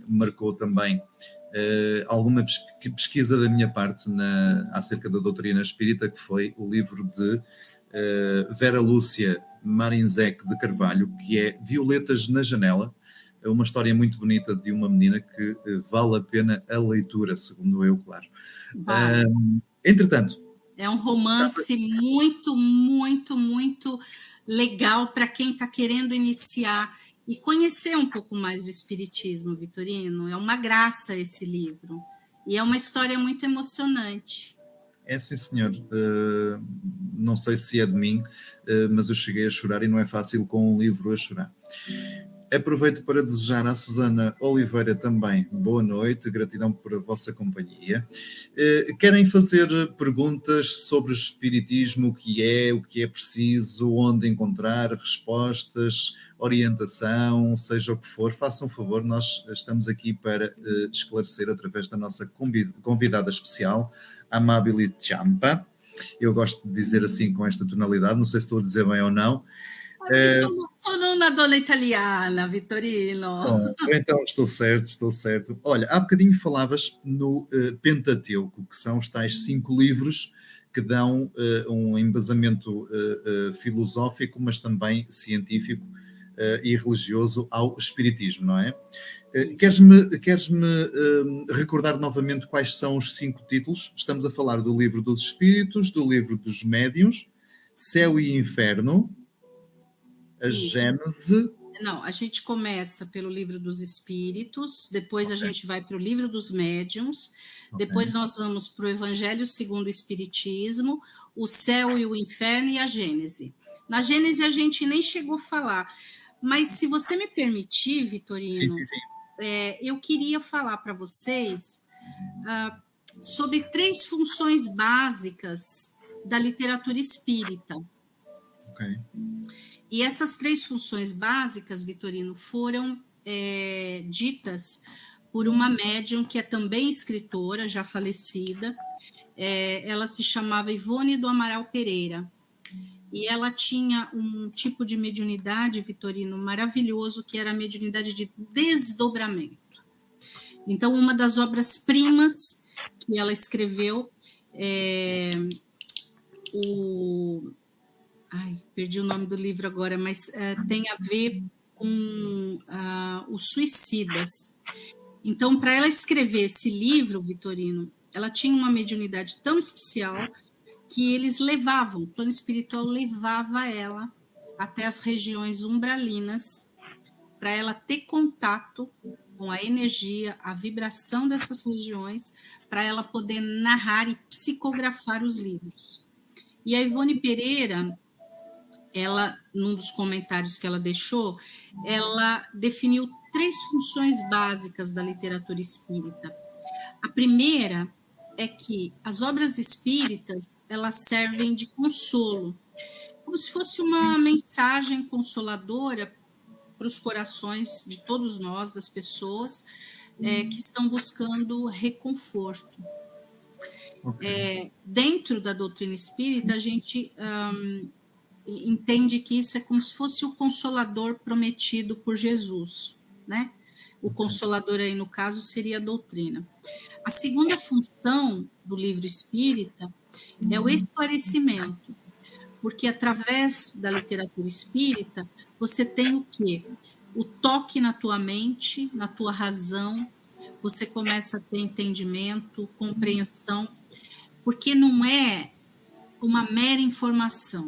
Speaker 1: marcou também alguma pesquisa da minha parte acerca da doutrina espírita, que foi o livro de Vera Lúcia Marinzec de Carvalho, que é Violetas na Janela, uma história muito bonita de uma menina que vale a pena a leitura, segundo eu, claro.
Speaker 2: Vale.
Speaker 1: Entretanto,
Speaker 2: é um romance muito, muito, muito legal para quem está querendo iniciar e conhecer um pouco mais do espiritismo, Vitorino. É uma graça esse livro. E é uma história muito emocionante.
Speaker 1: É sim, senhor. Não sei se é de mim, mas eu cheguei a chorar e não é fácil com um livro a chorar. Aproveito para desejar à Susana Oliveira também boa noite, gratidão por a vossa companhia. Querem fazer perguntas sobre o espiritismo, o que é preciso, onde encontrar respostas, orientação, seja o que for, façam favor, nós estamos aqui para esclarecer através da nossa convidada especial, Amabile Champa. Eu gosto de dizer assim com esta tonalidade, não sei se estou a dizer bem ou não.
Speaker 2: Sono una donna italiana, Vitorino.
Speaker 1: Bom, então estou certo. Olha, há bocadinho falavas no Pentateuco, que são os tais 5 livros que dão um embasamento filosófico, mas também científico e religioso ao espiritismo, não é? Queres-me recordar novamente quais são os 5 títulos? Estamos a falar do livro dos espíritos, do livro dos médiuns, Céu e Inferno, a Gênese.
Speaker 2: Não, a gente começa pelo livro dos espíritos, depois a gente vai para o livro dos médiuns, depois nós vamos para o Evangelho segundo o Espiritismo, o Céu e o Inferno e a Gênese. Na Gênese a gente nem chegou a falar, mas se você me permitir, Vitorino,
Speaker 1: sim.
Speaker 2: Eu queria falar para vocês sobre 3 funções básicas da literatura espírita.
Speaker 1: Ok.
Speaker 2: E essas 3 funções básicas, Vitorino, foram ditas por uma médium que é também escritora, já falecida. Ela se chamava Ivone do Amaral Pereira. E ela tinha um tipo de mediunidade, Vitorino, maravilhoso, que era a mediunidade de desdobramento. Então, uma das obras-primas que ela escreveu perdi o nome do livro agora, mas tem a ver com os suicidas. Então, para ela escrever esse livro, Vitorino, ela tinha uma mediunidade tão especial que eles levavam, o plano espiritual levava ela até as regiões umbralinas para ela ter contato com a energia, a vibração dessas regiões, para ela poder narrar e psicografar os livros. E a Ivone Pereira, ela, num dos comentários que ela deixou, ela definiu 3 funções básicas da literatura espírita. A primeira é que as obras espíritas, elas servem de consolo, como se fosse uma mensagem consoladora para os corações de todos nós, das pessoas que estão buscando reconforto.
Speaker 1: Okay.
Speaker 2: Dentro da doutrina espírita, a gente entende que isso é como se fosse o consolador prometido por Jesus, né? O consolador aí, no caso, seria a doutrina. A segunda função do livro espírita é o esclarecimento, porque através da literatura espírita, você tem o quê? O toque na tua mente, na tua razão, você começa a ter entendimento, compreensão, porque não é uma mera informação.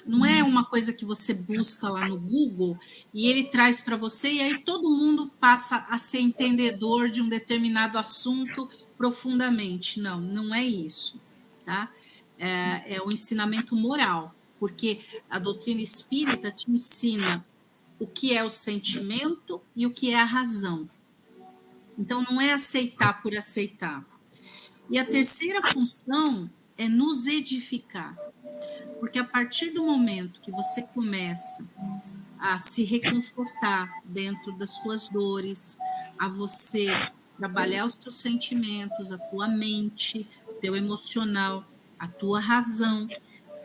Speaker 2: Não é uma coisa que você busca lá no Google e ele traz para você e aí todo mundo passa a ser entendedor de um determinado assunto profundamente. Não, não é isso, tá? É um ensinamento moral, porque a doutrina espírita te ensina o que é o sentimento e o que é a razão. Então, não é aceitar por aceitar. E a terceira função é nos edificar. Porque a partir do momento que você começa a se reconfortar dentro das suas dores, a você trabalhar os teus sentimentos, a tua mente, o teu emocional, a tua razão,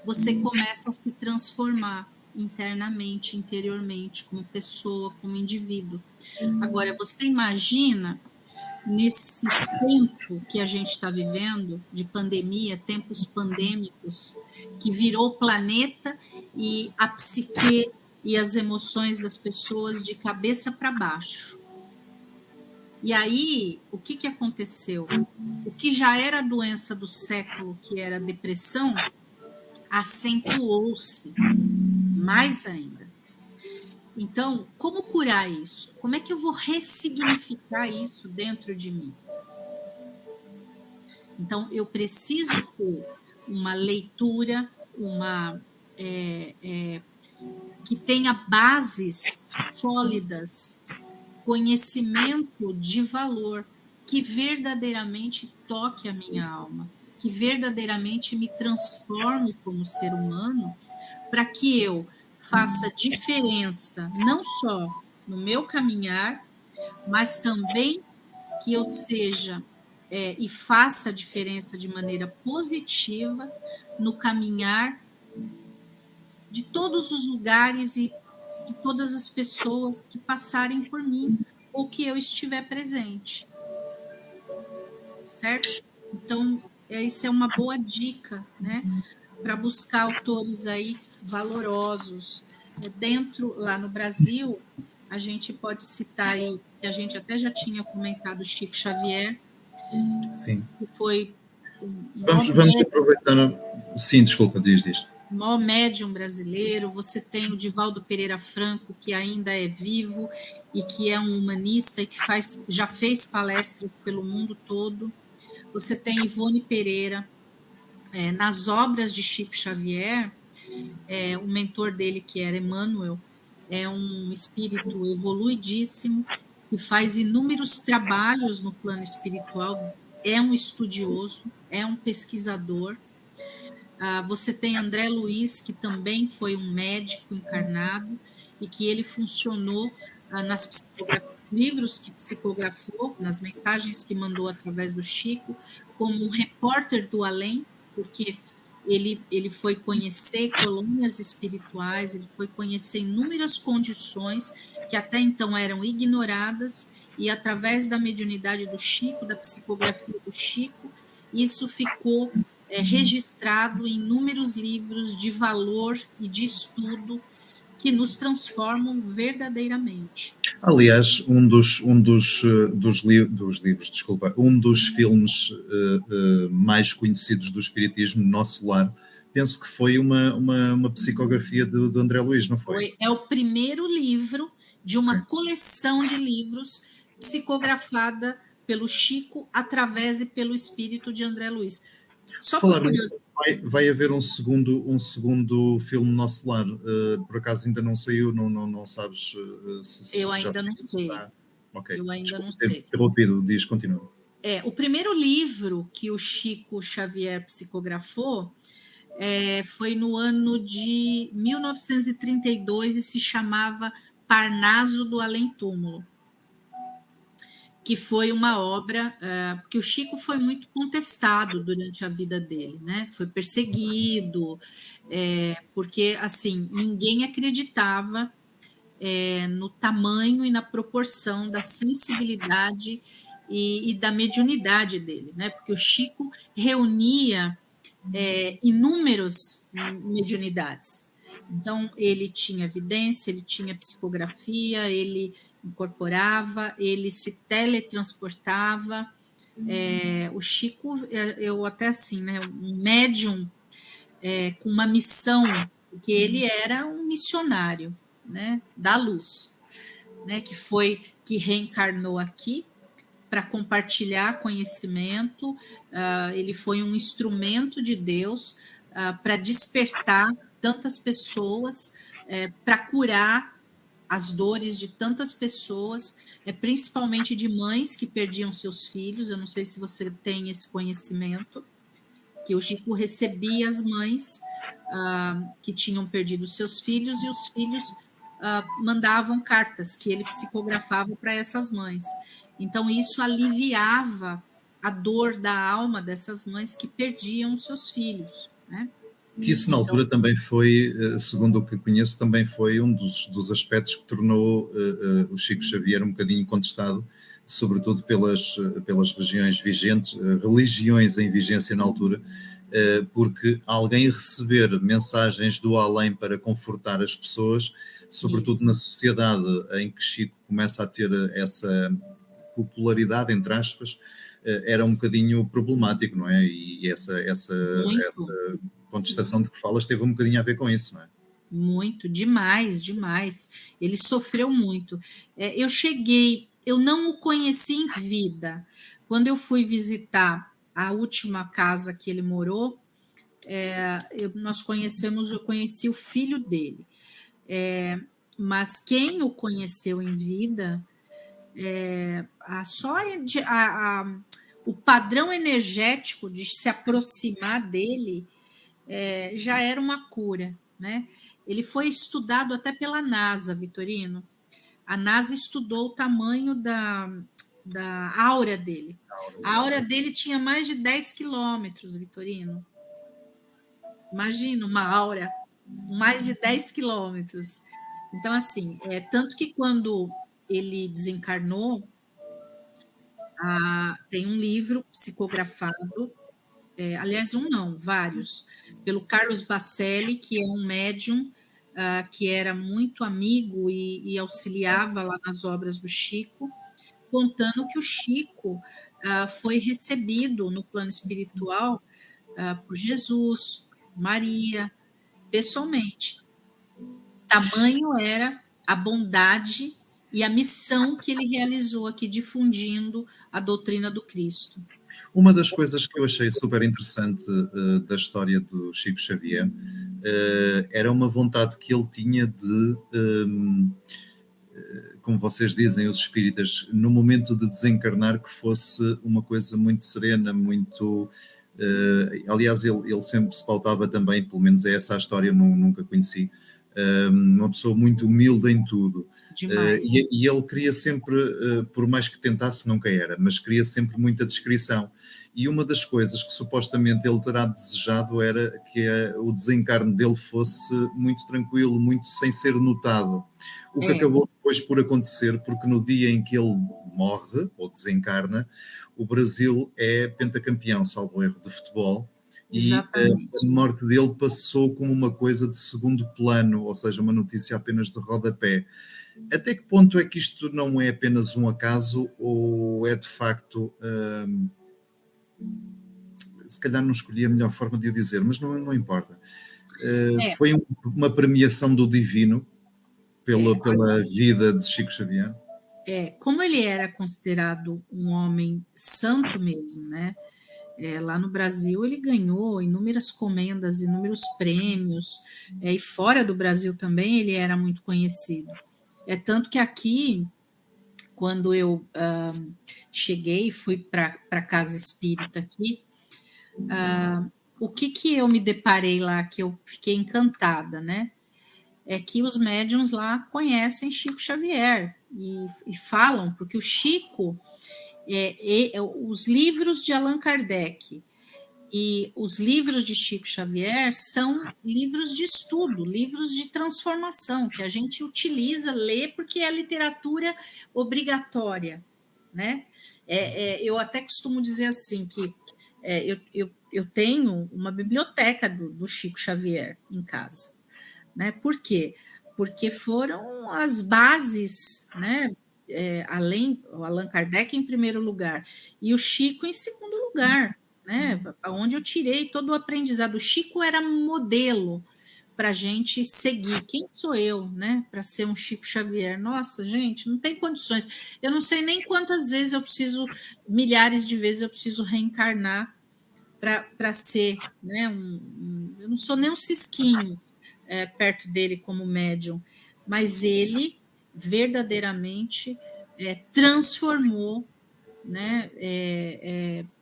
Speaker 2: você começa a se transformar internamente, interiormente, como pessoa, como indivíduo. Agora, você imagina nesse tempo que a gente está vivendo, de pandemia, tempos pandêmicos, que virou o planeta e a psique e as emoções das pessoas de cabeça para baixo. E aí, o que aconteceu? O que já era a doença do século, que era a depressão, acentuou-se mais ainda. Então, como curar isso? Como é que eu vou ressignificar isso dentro de mim? Então, eu preciso ter uma leitura, que tenha bases sólidas, conhecimento de valor, que verdadeiramente toque a minha alma, que verdadeiramente me transforme como ser humano, para que eu faça diferença, não só no meu caminhar, mas também que eu seja e faça a diferença de maneira positiva no caminhar de todos os lugares e de todas as pessoas que passarem por mim ou que eu estiver presente. Certo? Então, isso é uma boa dica, né? Para buscar autores aí valorosos. Dentro, lá no Brasil, a gente pode citar aí, que a gente até já tinha comentado, Chico Xavier.
Speaker 1: Sim.
Speaker 2: Que foi
Speaker 1: Vamos aproveitar. Sim, desculpa, diz.
Speaker 2: O maior médium brasileiro. Você tem o Divaldo Pereira Franco, que ainda é vivo e que é um humanista e que já fez palestras pelo mundo todo. Você tem Ivone Pereira. Nas obras de Chico Xavier, o mentor dele, que era Emmanuel, é um espírito evoluidíssimo, que faz inúmeros trabalhos no plano espiritual, é um estudioso, é um pesquisador. Você tem André Luiz, que também foi um médico encarnado e que ele funcionou nas livros que psicografou, nas mensagens que mandou através do Chico, como um repórter do além, porque ele foi conhecer colônias espirituais, ele foi conhecer inúmeras condições que até então eram ignoradas, e através da mediunidade do Chico, da psicografia do Chico, isso ficou registrado em inúmeros livros de valor e de estudo que nos transformam verdadeiramente.
Speaker 1: Aliás, dos livros, desculpa, um dos filmes mais conhecidos do Espiritismo, Nosso Lar, penso que foi uma psicografia do André Luiz, não foi?
Speaker 2: É o primeiro livro de uma coleção de livros psicografada pelo Chico através e pelo espírito de André Luiz.
Speaker 1: Só falar nisso, vai haver um segundo filme Nosso Lar. Por acaso ainda não saiu, não sabes se
Speaker 2: eu
Speaker 1: já
Speaker 2: ainda não sei.
Speaker 1: Okay.
Speaker 2: Eu ainda
Speaker 1: Desculpa,
Speaker 2: não sei.
Speaker 1: Interrompido, diz, continua.
Speaker 2: O primeiro livro que o Chico Xavier psicografou foi no ano de 1932 e se chamava Parnaso do Além-Túmulo, que foi uma obra, porque o Chico foi muito contestado durante a vida dele, né? Foi perseguido, porque, assim, ninguém acreditava no tamanho e na proporção da sensibilidade e da mediunidade dele, né? Porque o Chico reunia inúmeras mediunidades. Então, ele tinha evidência, ele tinha psicografia, ele incorporava, ele se teletransportava. O Chico, eu até assim, né, um médium com uma missão, porque ele era um missionário, né, da luz, né, que reencarnou aqui para compartilhar conhecimento. Ele foi um instrumento de Deus para despertar tantas pessoas, para curar as dores de tantas pessoas, principalmente de mães que perdiam seus filhos. Eu não sei se você tem esse conhecimento, que o Chico recebia as mães que tinham perdido seus filhos, e os filhos mandavam cartas que ele psicografava para essas mães. Então, isso aliviava a dor da alma dessas mães que perdiam seus filhos, né?
Speaker 1: Que isso na altura também foi, segundo o que conheço, também foi um dos aspectos que tornou o Chico Xavier um bocadinho contestado, sobretudo pelas regiões vigentes, religiões em vigência na altura, porque alguém receber mensagens do além para confortar as pessoas, sobretudo na sociedade em que Chico começa a ter essa popularidade, entre aspas, era um bocadinho problemático, não é? E essa contestação de que falas teve um bocadinho a ver com isso, não é?
Speaker 2: Muito, demais. Ele sofreu muito. Eu não o conheci em vida. Quando eu fui visitar a última casa que ele morou, eu conheci o filho dele. Mas quem o conheceu em vida, o padrão energético de se aproximar dele já era uma cura, né? Ele foi estudado até pela NASA, Vitorino. A NASA estudou o tamanho da aura dele. A aura dele tinha mais de 10 quilômetros, Vitorino. Imagina uma aura com mais de 10 quilômetros. Então, assim, tanto que quando ele desencarnou, tem um livro psicografado, aliás, vários, pelo Carlos Bacelli, que é um médium que era muito amigo e auxiliava lá nas obras do Chico, contando que o Chico foi recebido no plano espiritual por Jesus, Maria, pessoalmente. Tamanho era a bondade e a missão que ele realizou aqui, difundindo a doutrina do Cristo.
Speaker 1: Uma das coisas que eu achei super interessante da história do Chico Xavier era uma vontade que ele tinha de, como vocês dizem, os espíritas, no momento de desencarnar, que fosse uma coisa muito serena, muito Aliás, ele sempre se pautava também, pelo menos é essa a história, nunca conheci, uma pessoa muito humilde em tudo.
Speaker 2: Demais.
Speaker 1: E ele queria sempre, por mais que tentasse, nunca era, mas queria sempre muita descrição. E uma das coisas que supostamente ele terá desejado era que o desencarne dele fosse muito tranquilo, muito sem ser notado. O que acabou depois por acontecer, porque no dia em que ele morre, ou desencarna, o Brasil é pentacampeão, salvo erro, de futebol.
Speaker 2: Exatamente.
Speaker 1: E a morte dele passou como uma coisa de segundo plano, ou seja, uma notícia apenas de rodapé. Até que ponto é que isto não é apenas um acaso ou é de facto... se calhar não escolhi a melhor forma de o dizer, mas não importa. Foi uma premiação do divino pela vida de Chico Xavier?
Speaker 2: Como ele era considerado um homem santo mesmo, né? Lá no Brasil ele ganhou inúmeras comendas, inúmeros prêmios, e fora do Brasil também ele era muito conhecido. É tanto que aqui, quando eu cheguei e fui para a casa espírita aqui, o que eu me deparei lá, que eu fiquei encantada, né? É que os médiuns lá conhecem Chico Xavier e falam, porque o Chico, os livros de Allan Kardec e os livros de Chico Xavier são livros de estudo, livros de transformação, que a gente utiliza, lê, porque é literatura obrigatória, né? Eu até costumo dizer assim, que eu tenho uma biblioteca do Chico Xavier em casa, né? Por quê? Porque foram as bases, né? Além o Allan Kardec em primeiro lugar e o Chico em segundo lugar, né? Onde eu tirei todo o aprendizado. O Chico era modelo para a gente seguir. Quem sou eu, né? Para ser um Chico Xavier? Nossa, gente, não tem condições. Eu não sei nem quantas vezes eu preciso, milhares de vezes eu preciso reencarnar para ser, né? Eu não sou nem um cisquinho perto dele como médium, mas ele verdadeiramente transformou, né,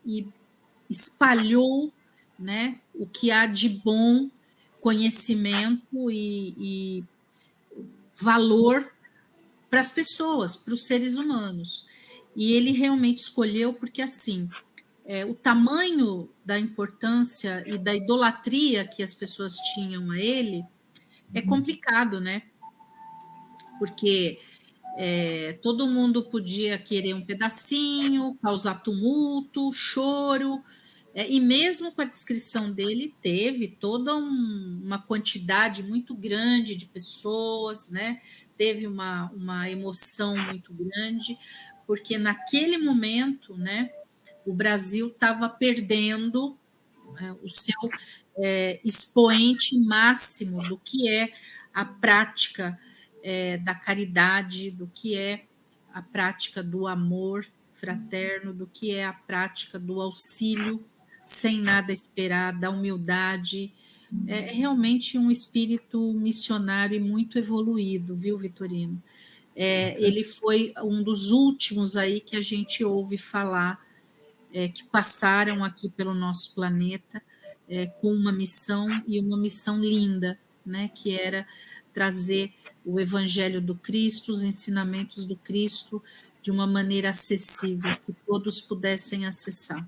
Speaker 2: e espalhou, né, o que há de bom conhecimento e valor para as pessoas, para os seres humanos. E ele realmente escolheu porque, assim, o tamanho da importância e da idolatria que as pessoas tinham a ele é complicado, né? Porque todo mundo podia querer um pedacinho, causar tumulto, choro, e mesmo com a descrição dele, teve toda uma quantidade muito grande de pessoas, né? Teve uma emoção muito grande, porque naquele momento, né, o Brasil estava perdendo o seu expoente máximo do que é a prática da caridade, do que é a prática do amor fraterno, do que é a prática do auxílio sem nada esperar, da humildade. É realmente um espírito missionário e muito evoluído, viu, Vitorino? Ele foi um dos últimos aí que a gente ouve falar, que passaram aqui pelo nosso planeta com uma missão, e uma missão linda, né, que era trazer o Evangelho do Cristo, os ensinamentos do Cristo, de uma maneira acessível, que todos pudessem acessar.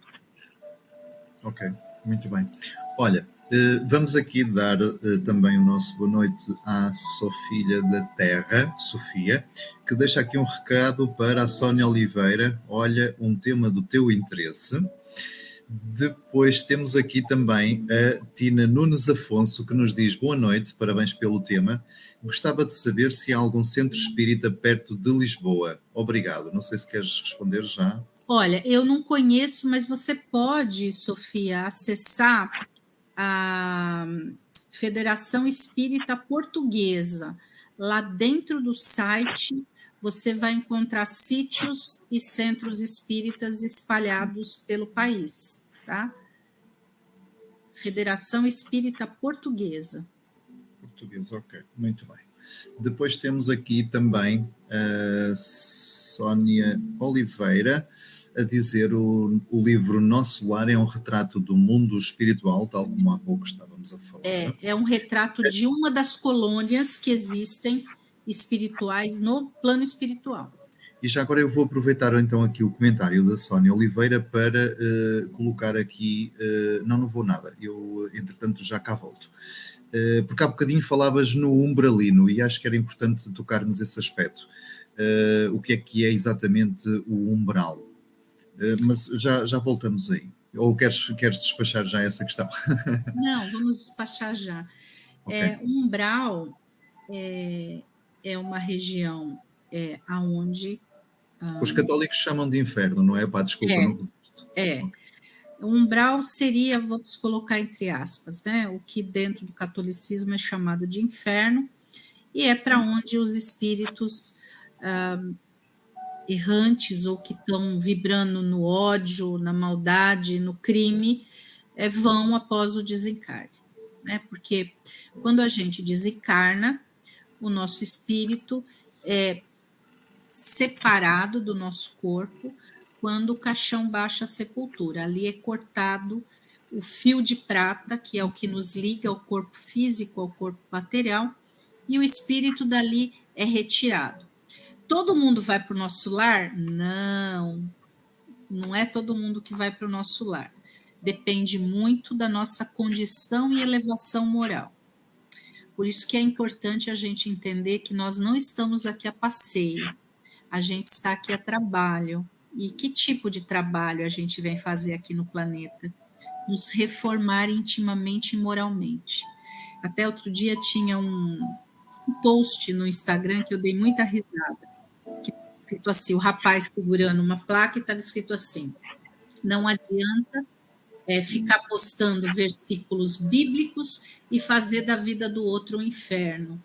Speaker 1: Ok, muito bem. Olha, vamos aqui dar também o nosso boa noite à Sofia da Terra, Sofia, que deixa aqui um recado para a Sónia Oliveira. Olha, um tema do teu interesse. Depois temos aqui também a Tina Nunes Afonso, que nos diz boa noite, parabéns pelo tema. Gostava de saber se há algum centro espírita perto de Lisboa. Obrigado. Não sei se queres responder já.
Speaker 2: Olha, eu não conheço, mas você pode, Sofia, acessar a Federação Espírita Portuguesa. Lá dentro do site, você vai encontrar sítios e centros espíritas espalhados pelo país, tá? Federação Espírita Portuguesa.
Speaker 1: Portuguesa, ok, muito bem. Depois temos aqui também a Sónia Oliveira. a dizer o livro Nosso Lar é um retrato do mundo espiritual, tal como há pouco estávamos a falar.
Speaker 2: É um retrato de uma das colônias que existem espirituais no plano espiritual.
Speaker 1: E já agora eu vou aproveitar então aqui o comentário da Sónia Oliveira para colocar aqui. Não vou nada, eu entretanto já cá volto. Porque há bocadinho falavas no umbralino e acho que era importante tocarmos esse aspecto. O que é exatamente o umbral? Mas já voltamos aí. Ou queres despachar já essa questão?
Speaker 2: Não, vamos despachar já.
Speaker 1: Okay.
Speaker 2: O umbral é uma região aonde...
Speaker 1: Os católicos chamam de inferno, não é? Pá, desculpa, não resisto.
Speaker 2: Okay. O umbral seria, vamos colocar entre aspas, né? O que dentro do catolicismo é chamado de inferno, e é para onde os espíritos errantes ou que estão vibrando no ódio, na maldade, no crime, vão após o desencarne. Né? Porque quando a gente desencarna, o nosso espírito é separado do nosso corpo quando o caixão baixa a sepultura. Ali é cortado o fio de prata, que é o que nos liga ao corpo físico, ao corpo material, e o espírito dali é retirado. Todo mundo vai para o nosso lar? Não, não é todo mundo que vai para o nosso lar. Depende muito da nossa condição e elevação moral. Por isso que é importante a gente entender que nós não estamos aqui a passeio, a gente está aqui a trabalho. E que tipo de trabalho a gente vem fazer aqui no planeta? Nos reformar intimamente e moralmente. Até outro dia tinha um post no Instagram que eu dei muita risada, que estava escrito assim, o rapaz segurando uma placa e estava escrito assim: não adianta ficar postando versículos bíblicos e fazer da vida do outro um inferno.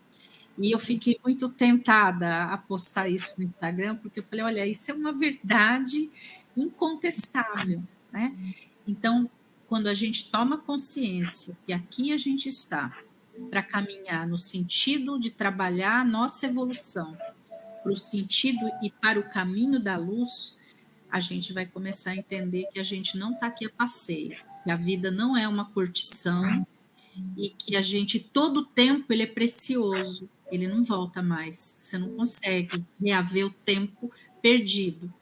Speaker 2: E eu fiquei muito tentada a postar isso no Instagram, porque eu falei, olha, isso é uma verdade incontestável, né? Então, quando a gente toma consciência que aqui a gente está para caminhar no sentido de trabalhar a nossa evolução, para o sentido e para o caminho da luz, a gente vai começar a entender que a gente não está aqui a passeio, que a vida não é uma curtição e que a gente, todo o tempo, ele é precioso, ele não volta mais, você não consegue reaver o tempo perdido.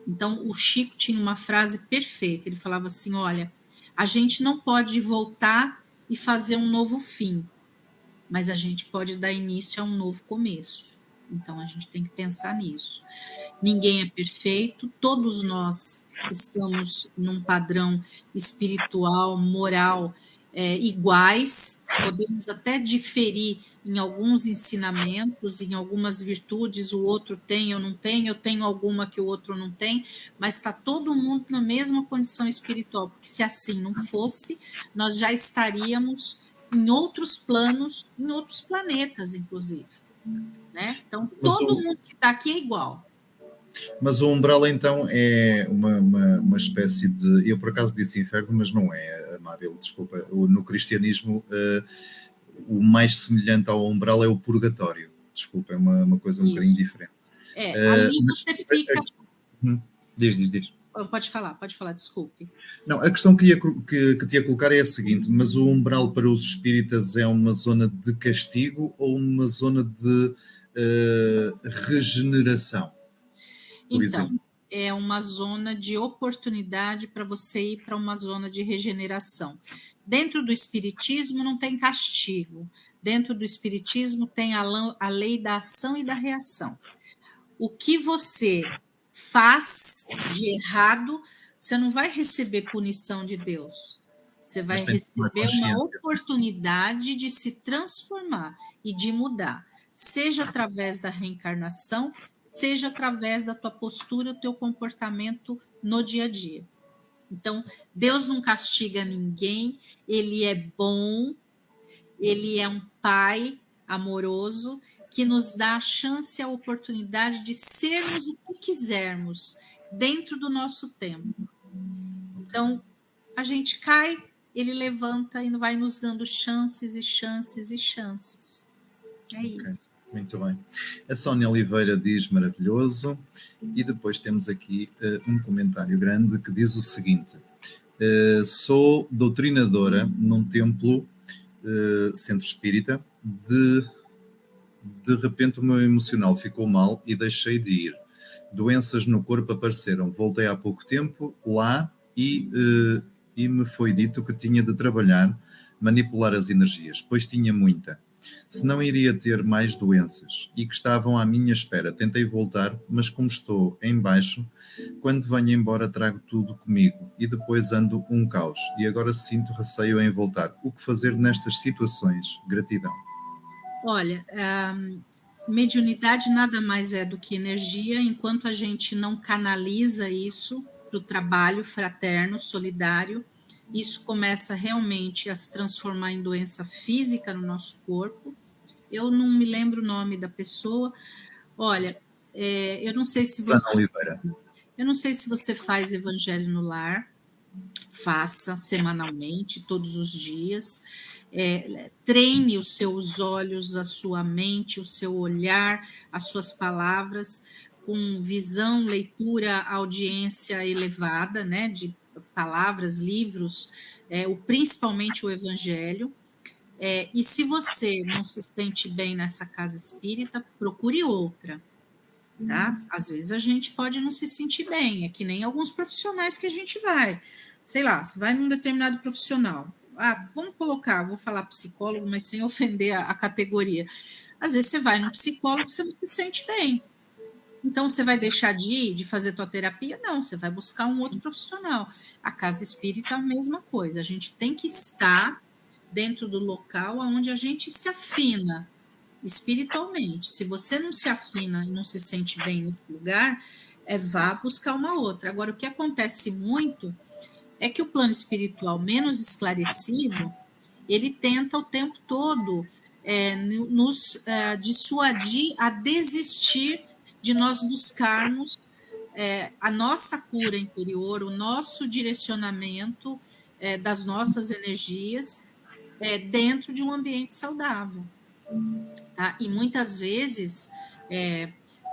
Speaker 2: Então, o Chico tinha uma frase perfeita, ele falava assim, olha, a gente não pode voltar e fazer um novo fim, mas a gente pode dar início a um novo começo. Então, a gente tem que pensar nisso. Ninguém é perfeito, todos nós estamos num padrão espiritual, moral, iguais, podemos até diferir em alguns ensinamentos, em algumas virtudes, o outro tem, eu tenho alguma que o outro não tem, mas está todo mundo na mesma condição espiritual, porque se assim não fosse, nós já estaríamos em outros planos, em outros planetas, inclusive. Né? Então, todo mundo que está aqui é igual.
Speaker 1: Mas o umbral, então, é uma espécie de... Eu, por acaso, disse inferno, mas não é, Amável, desculpa. No cristianismo, o mais semelhante ao umbral é o purgatório. Desculpa, é uma coisa um bocadinho diferente.
Speaker 2: Ali você fica...
Speaker 1: Diz.
Speaker 2: Pode falar, desculpe.
Speaker 1: Não, a questão que te ia colocar é a seguinte, mas o umbral para os espíritas é uma zona de castigo ou uma zona de regeneração? Por exemplo.
Speaker 2: É uma zona de oportunidade para você ir para uma zona de regeneração. Dentro do espiritismo não tem castigo. Dentro do espiritismo tem a lei da ação e da reação. O que você faz de errado, você não vai receber punição de Deus. Você vai receber uma oportunidade de se transformar e de mudar, seja através da reencarnação, seja através da tua postura, o teu comportamento no dia a dia. Então, Deus não castiga ninguém, ele é bom, ele é um pai amoroso que nos dá a chance e a oportunidade de sermos o que quisermos dentro do nosso tempo. Então, a gente cai, ele levanta e vai nos dando chances e chances e chances. É isso.
Speaker 1: Muito bem. A Sónia Oliveira diz maravilhoso. E depois temos aqui um comentário grande que diz o seguinte: sou doutrinadora num templo centro espírita. De repente o meu emocional ficou mal e deixei de ir. Doenças no corpo apareceram. Voltei há pouco tempo lá e me foi dito que tinha de trabalhar, manipular as energias, pois tinha muita. Se não iria ter mais doenças e que estavam à minha espera. Tentei voltar, mas como estou em baixo, quando venho embora trago tudo comigo e depois ando um caos. E agora sinto receio em voltar. O que fazer nestas situações? Gratidão.
Speaker 2: Olha, mediunidade nada mais é do que energia, enquanto a gente não canaliza isso para o trabalho fraterno, solidário, isso começa realmente a se transformar em doença física no nosso corpo. Eu não me lembro o nome da pessoa. Olha, eu não sei se você... Eu não sei se você faz Evangelho no Lar. Faça semanalmente, todos os dias. Treine os seus olhos, a sua mente, o seu olhar, as suas palavras, com visão, leitura, audiência elevada, né, de palavras, livros, principalmente o Evangelho. E se você não se sente bem nessa casa espírita, procure outra. Tá? Às vezes a gente pode não se sentir bem, é que nem alguns profissionais que a gente vai. Sei lá, você vai num determinado profissional. Vamos colocar, vou falar psicólogo, mas sem ofender a categoria. Às vezes você vai num psicólogo e você não se sente bem. Então, você vai deixar de ir, de fazer tua terapia? Não, você vai buscar um outro profissional. A casa espírita é a mesma coisa. A gente tem que estar dentro do local onde a gente se afina espiritualmente. Se você não se afina e não se sente bem nesse lugar, vá buscar uma outra. Agora, o que acontece muito é que o plano espiritual menos esclarecido, ele tenta o tempo todo nos dissuadir a desistir de nós buscarmos a nossa cura interior, o nosso direcionamento das nossas energias dentro de um ambiente saudável. Tá? E muitas vezes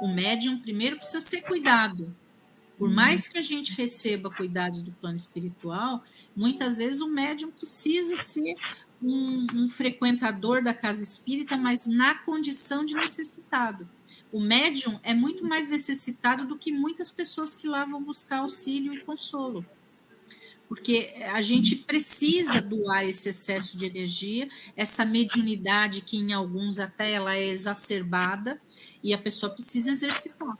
Speaker 2: o médium primeiro precisa ser cuidado. Por mais que a gente receba cuidados do plano espiritual, muitas vezes o médium precisa ser um frequentador da casa espírita, mas na condição de necessitado. O médium é muito mais necessitado do que muitas pessoas que lá vão buscar auxílio e consolo. Porque a gente precisa doar esse excesso de energia, essa mediunidade que em alguns até ela é exacerbada, e a pessoa precisa exercitar,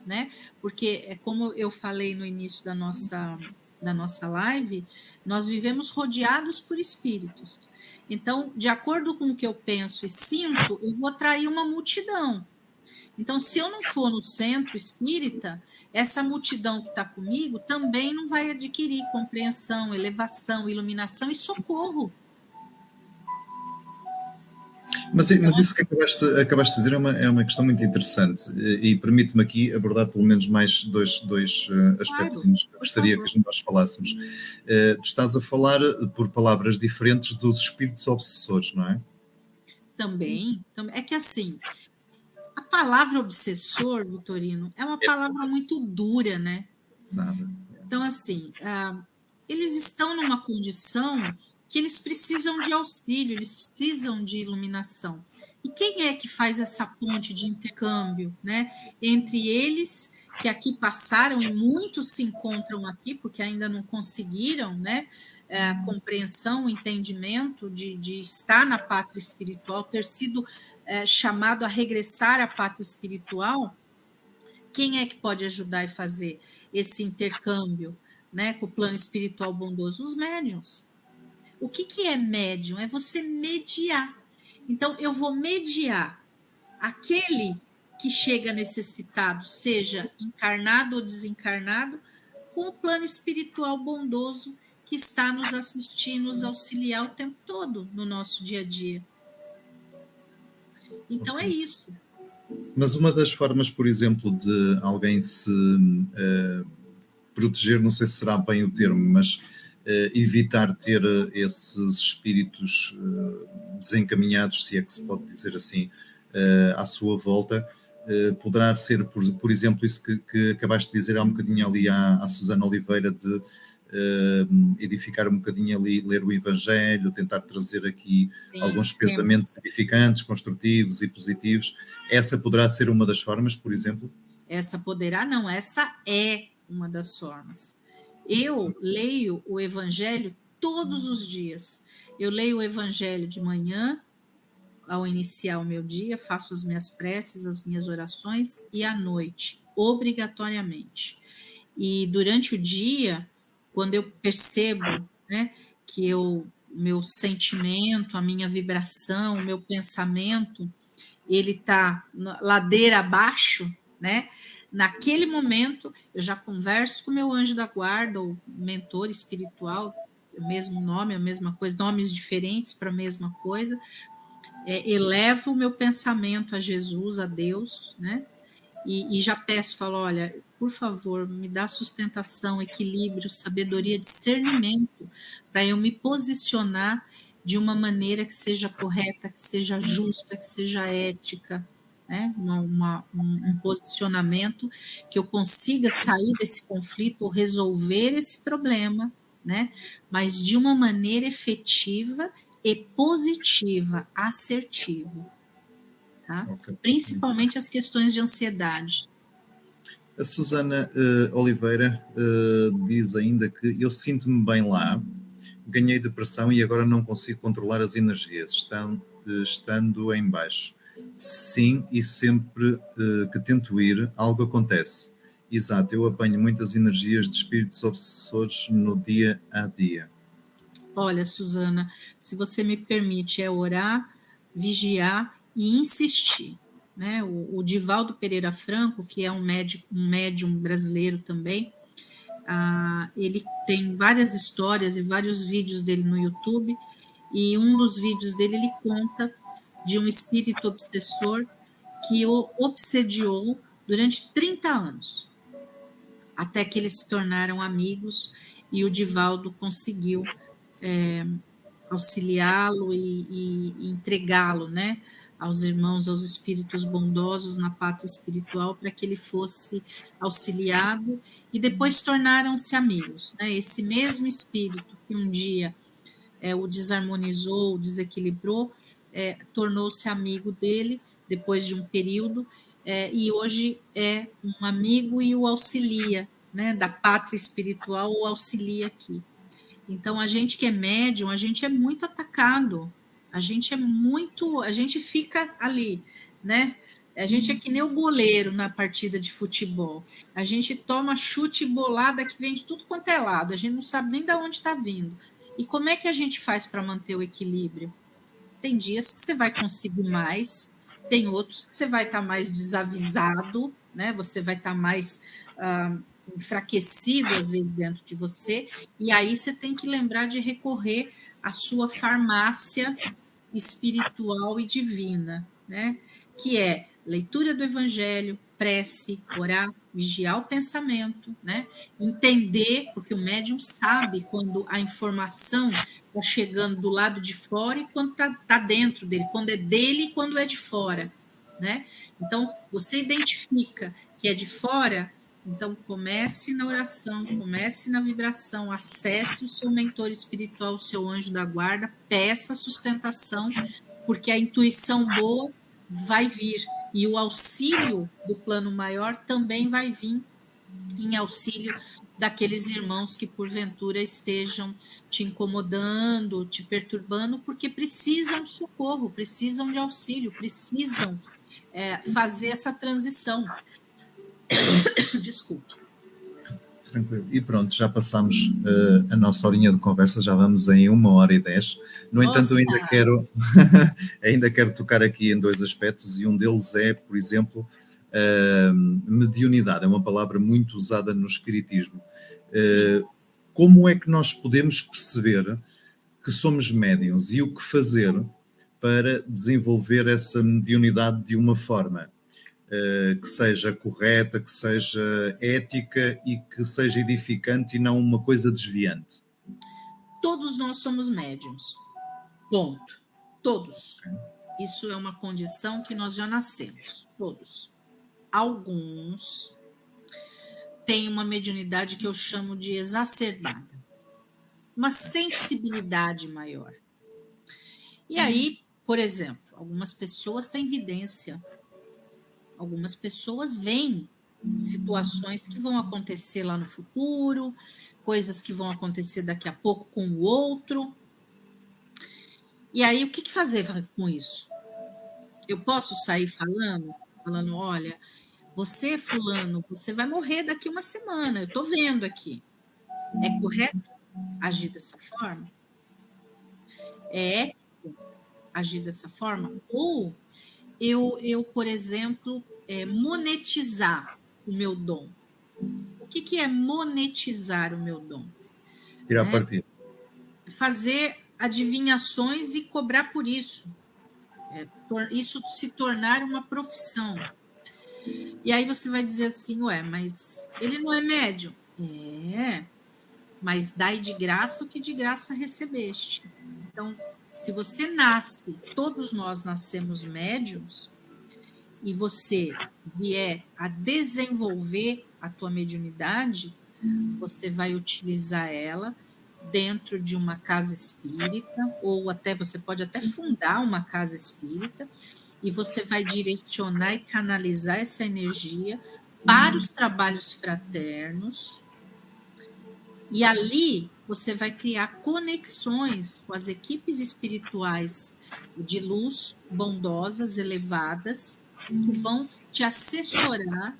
Speaker 2: né? Porque, como eu falei no início da nossa live, nós vivemos rodeados por espíritos. Então, de acordo com o que eu penso e sinto, eu vou atrair uma multidão. Então, se eu não for no centro espírita, essa multidão que está comigo também não vai adquirir compreensão, elevação, iluminação e socorro.
Speaker 1: Mas isso que acabaste de dizer é uma questão muito interessante e permite-me aqui abordar pelo menos mais dois aspectos que eu gostaria que nós falássemos. Tu estás a falar por palavras diferentes dos espíritos obsessores, não é?
Speaker 2: Também. É que assim, a palavra obsessor, Vitorino, é uma palavra muito dura, né?
Speaker 1: Sabe?
Speaker 2: Então, assim, eles estão numa condição que eles precisam de auxílio, eles precisam de iluminação. E quem é que faz essa ponte de intercâmbio, né? Entre eles, que aqui passaram, e muitos se encontram aqui, porque ainda não conseguiram, né? Compreensão, entendimento de estar na pátria espiritual, ter sido chamado a regressar à pátria espiritual. Quem é que pode ajudar e fazer esse intercâmbio, né, com o plano espiritual bondoso? Os médiuns. O que é médium? É você mediar. Então, eu vou mediar aquele que chega necessitado, seja encarnado ou desencarnado, com o plano espiritual bondoso que está nos assistindo, nos auxiliar o tempo todo no nosso dia a dia. Então, é isso.
Speaker 1: Mas uma das formas, por exemplo, de alguém se proteger, não sei se será bem o termo, mas evitar ter esses espíritos desencaminhados, se é que se pode dizer assim, à sua volta. Poderá ser, por exemplo, isso que acabaste de dizer há um bocadinho ali à Susana Oliveira, de edificar um bocadinho ali, ler o Evangelho, tentar trazer aqui
Speaker 2: Sim,
Speaker 1: alguns
Speaker 2: sempre.
Speaker 1: pensamentos edificantes, construtivos e positivos. Essa poderá ser uma das formas, por exemplo?
Speaker 2: Essa poderá, não, essa é uma das formas. Eu leio o Evangelho todos os dias. Eu leio o Evangelho de manhã, ao iniciar o meu dia, faço as minhas preces, as minhas orações, e à noite, obrigatoriamente. E durante o dia, quando eu percebo, né, que o meu sentimento, a minha vibração, o meu pensamento, ele está ladeira abaixo, né? Naquele momento, eu já converso com o meu anjo da guarda, ou mentor espiritual, o mesmo nome, a mesma coisa, nomes diferentes para a mesma coisa, elevo o meu pensamento a Jesus, a Deus, né? E já peço, falo, olha, por favor, me dá sustentação, equilíbrio, sabedoria, discernimento, para eu me posicionar de uma maneira que seja correta, que seja justa, que seja ética, né? Um posicionamento que eu consiga sair desse conflito ou resolver esse problema, né? Mas de uma maneira efetiva e positiva, assertiva, tá?
Speaker 1: Ok.
Speaker 2: Principalmente as questões de ansiedade.
Speaker 1: A Susana Oliveira diz ainda que eu sinto-me bem lá, ganhei depressão e agora não consigo controlar as energias, estando em baixo. Sim, e sempre que tento ir, algo acontece. Exato, eu apanho muitas energias de espíritos obsessores no dia a dia.
Speaker 2: Olha, Susana, se você me permite, é orar, vigiar e insistir. Né? O Divaldo Pereira Franco, que é um médium brasileiro também, ele tem várias histórias e vários vídeos dele no YouTube, e um dos vídeos dele ele conta de um espírito obsessor que o obsediou durante 30 anos, até que eles se tornaram amigos e o Divaldo conseguiu auxiliá-lo e entregá-lo, né, aos irmãos, aos espíritos bondosos na pátria espiritual, para que ele fosse auxiliado, e depois tornaram-se amigos, né? Esse mesmo espírito que um dia o desarmonizou, o desequilibrou, tornou-se amigo dele depois de um período, e hoje é um amigo e o auxilia, né, da pátria espiritual, o auxilia aqui. Então, a gente que é médium, a gente é muito atacado, a gente fica ali, né? A gente é que nem o goleiro na partida de futebol. A gente toma chute e bolada que vem de tudo quanto é lado, a gente não sabe nem de onde está vindo. E como é que a gente faz para manter o equilíbrio? Tem dias que você vai conseguir mais, tem outros que você vai estar mais desavisado, né? Você vai estar mais enfraquecido, às vezes, dentro de você, e aí você tem que lembrar de recorrer à sua farmácia espiritual e divina, né? Que é leitura do Evangelho, prece, orar, vigiar o pensamento, né? Entender, porque o médium sabe quando a informação está chegando do lado de fora e quando está dentro dele, quando é dele e quando é de fora, né? Então, você identifica que é de fora, então comece na oração, comece na vibração, acesse o seu mentor espiritual, o seu anjo da guarda, peça sustentação, porque a intuição boa vai vir, e o auxílio do plano maior também vai vir em auxílio daqueles irmãos que porventura estejam te incomodando, te perturbando, porque precisam de socorro, precisam de auxílio, precisam fazer essa transição. Desculpe.
Speaker 1: Tranquilo. E pronto, já passamos a nossa horinha de conversa, já vamos em 1h10. No entanto, eu ainda quero tocar aqui em dois aspectos, e um deles é, por exemplo, mediunidade. É uma palavra muito usada no espiritismo. Como é que nós podemos perceber que somos médiuns e o que fazer para desenvolver essa mediunidade de uma forma que seja correta, que seja ética e que seja edificante e não uma coisa desviante?
Speaker 2: Todos nós somos médiums. Ponto. Todos. Isso é uma condição que nós já nascemos, todos. Alguns têm uma mediunidade que eu chamo de exacerbada, uma sensibilidade maior. E aí, por exemplo, algumas pessoas têm vidência, algumas pessoas veem situações que vão acontecer lá no futuro, coisas que vão acontecer daqui a pouco com o outro. E aí, o que fazer com isso? Eu posso sair falando, olha, você, fulano, você vai morrer daqui uma semana, eu estou vendo aqui. É correto agir dessa forma? É ético agir dessa forma? Ou eu por exemplo, monetizar o meu dom. O que é monetizar o meu dom?
Speaker 1: Tirar partido.
Speaker 2: Fazer adivinhações e cobrar por isso. Isso se tornar uma profissão. E aí você vai dizer assim, ué, mas ele não é médium? É, mas dai de graça o que de graça recebeste. Então, se você nasce, todos nós nascemos médiums, e você vier a desenvolver a tua mediunidade, você vai utilizar ela dentro de uma casa espírita, ou até você pode até fundar uma casa espírita, e você vai direcionar e canalizar essa energia para os trabalhos fraternos, e ali você vai criar conexões com as equipes espirituais de luz, bondosas, elevadas, que vão te assessorar,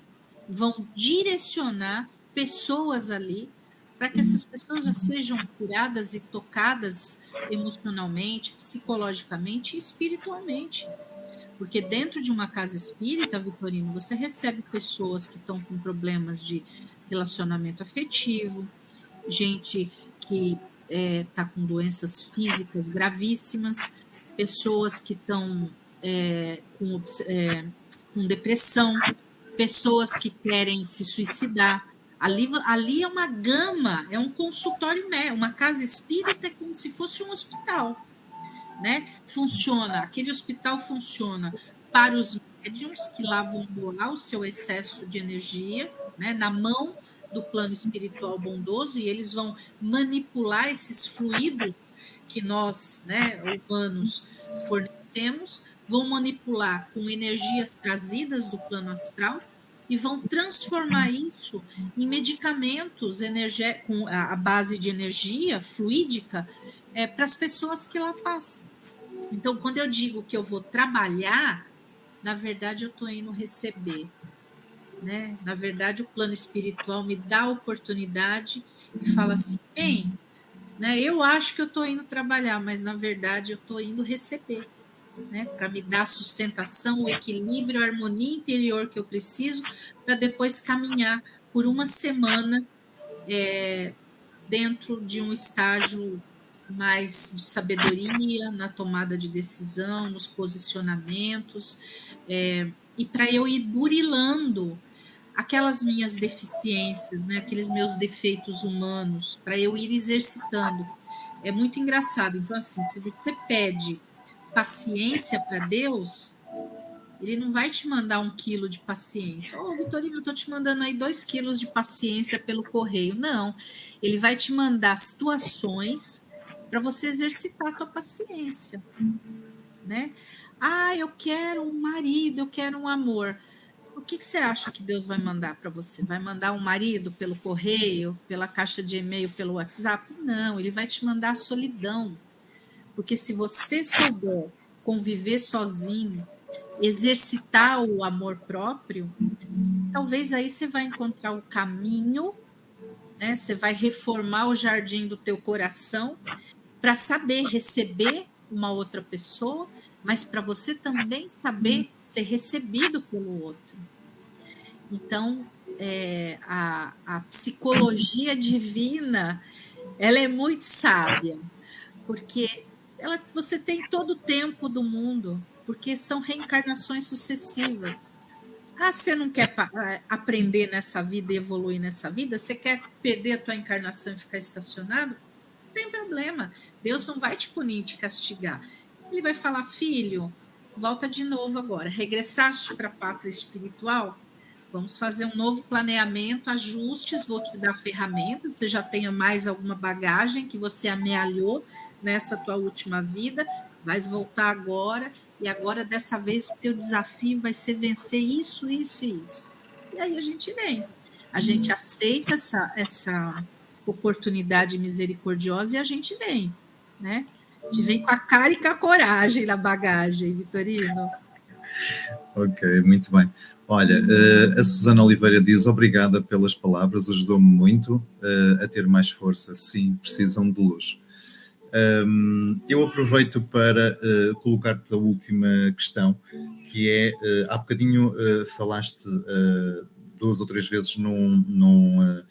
Speaker 2: vão direcionar pessoas ali, para que essas pessoas já sejam curadas e tocadas emocionalmente, psicologicamente e espiritualmente. Porque dentro de uma casa espírita, Vitorino, você recebe pessoas que estão com problemas de relacionamento afetivo, gente que está com doenças físicas gravíssimas, pessoas que estão com depressão, pessoas que querem se suicidar. Ali é uma gama, é um consultório, uma casa espírita é como se fosse um hospital, né? Funciona, aquele hospital funciona para os médiuns que lá vão doar o seu excesso de energia, né, na mão do plano espiritual bondoso, e eles vão manipular esses fluidos que nós, né, humanos, fornecemos, vão manipular com energias trazidas do plano astral e vão transformar isso em medicamentos com a base de energia fluídica para as pessoas que lá passam. Então, quando eu digo que eu vou trabalhar, na verdade eu estou indo receber. Né? Na verdade, o plano espiritual me dá a oportunidade e fala assim, bem, né, eu acho que eu estou indo trabalhar, mas na verdade eu estou indo receber, né, para me dar a sustentação, o equilíbrio, a harmonia interior que eu preciso para depois caminhar por uma semana dentro de um estágio mais de sabedoria, na tomada de decisão, nos posicionamentos, e para eu ir burilando aquelas minhas deficiências, né, aqueles meus defeitos humanos, para eu ir exercitando. É muito engraçado. Então, assim, se você pede paciência para Deus, ele não vai te mandar 1 quilo de paciência. Ô, Vitorino, eu estou te mandando aí 2 quilos de paciência pelo correio. Não, ele vai te mandar situações para você exercitar a tua paciência, né? Ah, eu quero um marido, eu quero um amor. O que você acha que Deus vai mandar para você? Vai mandar um marido pelo correio, pela caixa de e-mail, pelo WhatsApp? Não, ele vai te mandar a solidão. Porque se você souber conviver sozinho, exercitar o amor próprio, talvez aí você vai encontrar o caminho, né? Você vai reformar o jardim do teu coração para saber receber uma outra pessoa, mas para você também saber ser recebido pelo outro. Então, a psicologia divina, ela é muito sábia, porque você tem todo o tempo do mundo, porque são reencarnações sucessivas. Ah, você não quer aprender nessa vida e evoluir nessa vida? Você quer perder a tua encarnação e ficar estacionado? Não tem problema. Deus não vai te punir, te castigar. Ele vai falar, filho, volta de novo agora. Regressaste para a pátria espiritual? Vamos fazer um novo planeamento, ajustes, vou te dar ferramentas, você já tenha mais alguma bagagem que você amealhou nessa tua última vida, vais voltar agora, e agora dessa vez o teu desafio vai ser vencer isso, isso e isso. E aí a gente vem. A gente aceita essa oportunidade misericordiosa e a gente vem, né? A gente vem com a cara e com a coragem na bagagem, Vitorino.
Speaker 1: Ok, muito bem. Olha, a Susana Oliveira diz obrigada pelas palavras, ajudou-me muito a ter mais força. Sim, precisam de luz. Eu aproveito para colocar-te a última questão, que é, há bocadinho falaste 2 ou 3 vezes num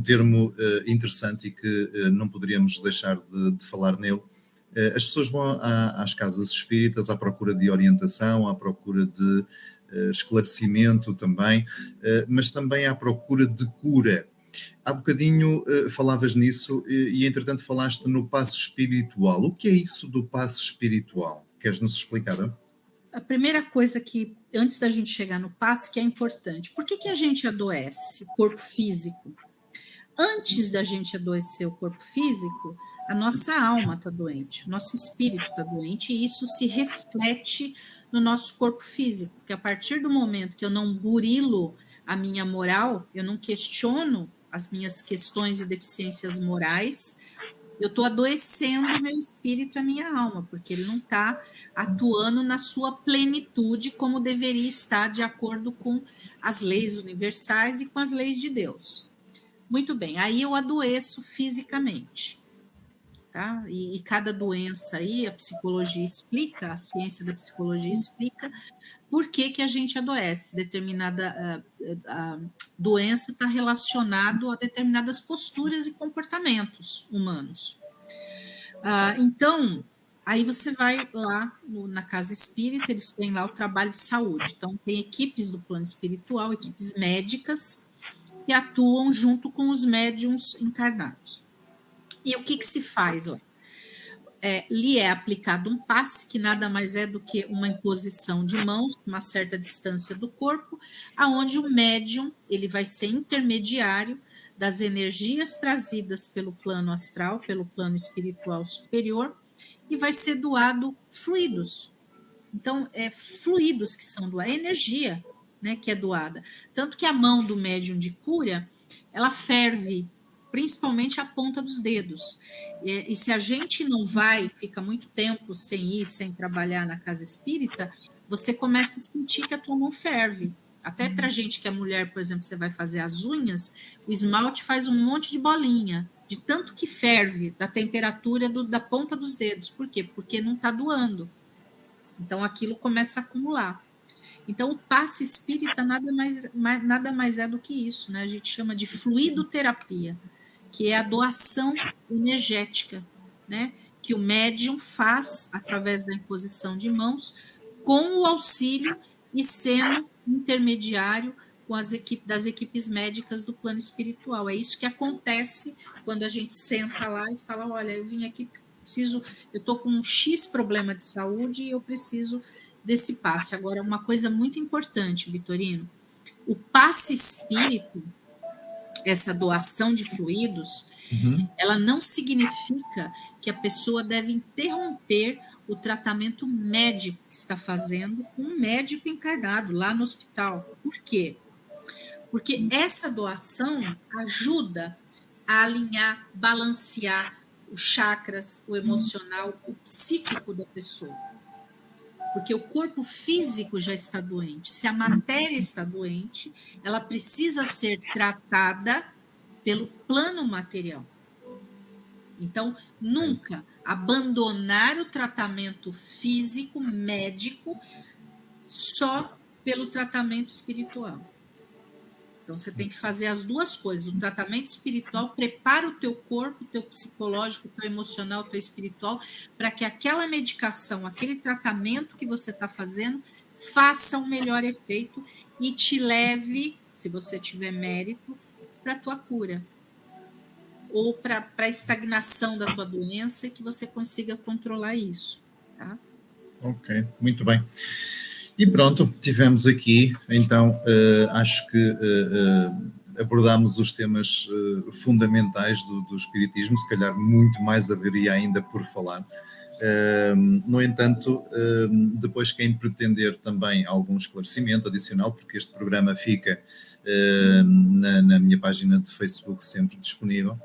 Speaker 1: termo interessante e que não poderíamos deixar de falar nele. As pessoas vão às casas espíritas à procura de orientação, à procura de esclarecimento também, mas também à procura de cura. Há bocadinho falavas nisso e entretanto falaste no passo espiritual. O que é isso do passo espiritual? Queres-nos explicar?
Speaker 2: A primeira coisa que, antes da gente chegar no passo, que é importante. Por que a gente adoece o corpo físico? Antes da gente adoecer o corpo físico, a nossa alma está doente, o nosso espírito está doente, e isso se reflete no nosso corpo físico, porque a partir do momento que eu não burilo a minha moral, eu não questiono as minhas questões e deficiências morais, eu estou adoecendo o meu espírito e a minha alma, porque ele não está atuando na sua plenitude como deveria estar, de acordo com as leis universais e com as leis de Deus. Muito bem, aí eu adoeço fisicamente, tá? E cada doença aí, a psicologia explica, a ciência da psicologia explica por que a gente adoece. Determinada a doença está relacionado a determinadas posturas e comportamentos humanos. Então, aí você vai lá na casa espírita, eles têm lá o trabalho de saúde. Então, tem equipes do plano espiritual, equipes médicas, que atuam junto com os médiuns encarnados. E o que se faz lá? Lhe é aplicado um passe, que nada mais é do que uma imposição de mãos, uma certa distância do corpo, aonde o médium ele vai ser intermediário das energias trazidas pelo plano astral, pelo plano espiritual superior, e vai ser doado fluidos. Então, fluidos que são doados, energia, né, que é doada. Tanto que a mão do médium de cura, ela ferve, principalmente a ponta dos dedos. E se a gente não vai, fica muito tempo sem ir, sem trabalhar na casa espírita, você começa a sentir que a tua mão ferve. Até para gente que é mulher, por exemplo, você vai fazer as unhas, o esmalte faz um monte de bolinha, de tanto que ferve, da temperatura da ponta dos dedos. Por quê? Porque não está doando. Então, aquilo começa a acumular. Então, o passe espírita nada mais é do que isso, né? A gente chama de fluidoterapia, que é a doação energética, né? Que o médium faz através da imposição de mãos, com o auxílio e sendo intermediário com das equipes médicas do plano espiritual. É isso que acontece quando a gente senta lá e fala: olha, eu vim aqui porque eu estou com um X problema de saúde e eu preciso desse passe. Agora, uma coisa muito importante, Vitorino, o passe espírita, essa doação de fluidos, ela não significa que a pessoa deve interromper o tratamento médico que está fazendo com um médico encarnado lá no hospital. Por quê? Porque essa doação ajuda a alinhar, balancear os chakras, o emocional, o psíquico da pessoa. Porque o corpo físico já está doente. Se a matéria está doente, ela precisa ser tratada pelo plano material. Então, nunca abandonar o tratamento físico, médico, só pelo tratamento espiritual. Então, você tem que fazer as duas coisas. O tratamento espiritual prepara o teu corpo, o teu psicológico, o teu emocional, o teu espiritual, para que aquela medicação, aquele tratamento que você está fazendo, faça um melhor efeito e te leve, se você tiver mérito, para a tua cura. Ou para a estagnação da tua doença e que você consiga controlar isso. Tá?
Speaker 1: Ok, muito bem. E pronto, tivemos aqui, então, acho que abordámos os temas fundamentais do Espiritismo, se calhar muito mais haveria ainda por falar. No entanto, depois quem pretender também algum esclarecimento adicional, porque este programa fica na minha página de Facebook sempre disponível,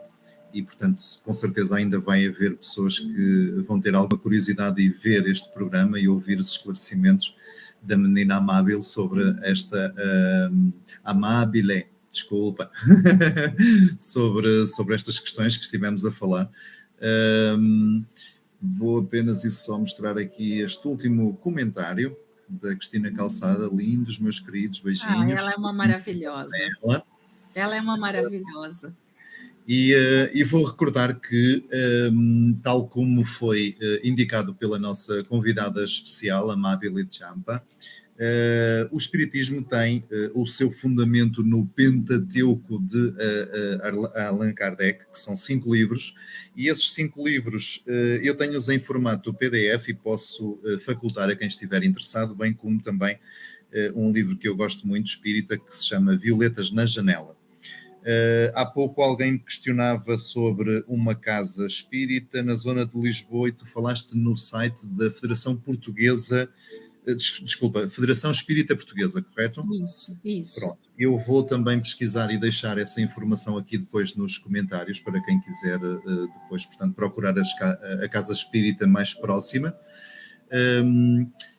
Speaker 1: e portanto com certeza ainda vai haver pessoas que vão ter alguma curiosidade de ver este programa e ouvir os esclarecimentos da menina amável sobre esta amável, desculpa, sobre estas questões que estivemos a falar. Vou apenas e só mostrar aqui este último comentário da Cristina Calçada. Lindos, meus queridos, beijinhos.
Speaker 2: Ela é uma maravilhosa. Ela é uma maravilhosa.
Speaker 1: E vou recordar que, tal como foi indicado pela nossa convidada especial, a Amabile Champa, o Espiritismo tem o seu fundamento no Pentateuco de Allan Kardec, que são 5 livros, e esses 5 livros eu tenho-os em formato PDF e posso facultar a quem estiver interessado, bem como também um livro que eu gosto muito, espírita, que se chama Violetas na Janela. Há pouco alguém me questionava sobre uma casa espírita na zona de Lisboa e tu falaste no site da Federação Portuguesa, desculpa, Federação Espírita Portuguesa, correto?
Speaker 2: Isso.
Speaker 1: Pronto. Eu vou também pesquisar e deixar essa informação aqui depois nos comentários para quem quiser depois, portanto, procurar a casa espírita mais próxima.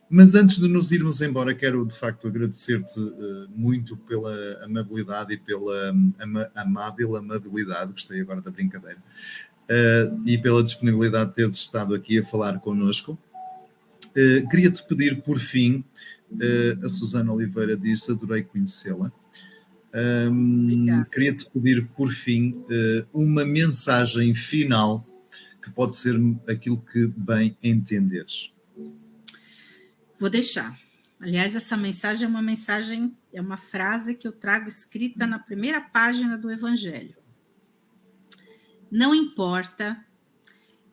Speaker 1: Mas antes de nos irmos embora, quero de facto agradecer-te muito pela amabilidade e pela amável amabilidade, gostei agora da brincadeira, e pela disponibilidade de teres estado aqui a falar connosco. Queria-te pedir, por fim, a Susana Oliveira disse, adorei conhecê-la. Queria-te pedir, por fim, uma mensagem final que pode ser aquilo que bem entenderes.
Speaker 2: Vou deixar. Aliás, essa mensagem é uma frase que eu trago escrita na primeira página do Evangelho. Não importa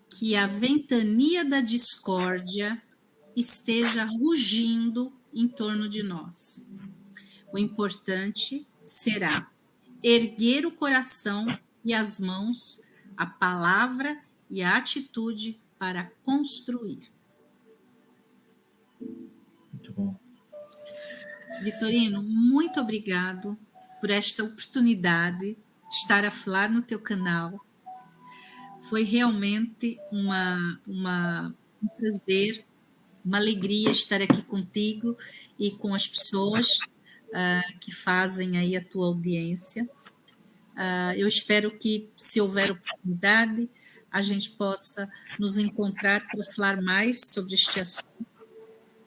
Speaker 2: que a ventania da discórdia esteja rugindo em torno de nós. O importante será erguer o coração e as mãos, a palavra e a atitude para construir.
Speaker 1: Muito bom.
Speaker 2: Vitorino, muito obrigado por esta oportunidade de estar a falar no teu canal. Foi realmente um prazer, uma alegria estar aqui contigo e com as pessoas que fazem aí a tua audiência. Eu espero que, se houver oportunidade, a gente possa nos encontrar para falar mais sobre este assunto,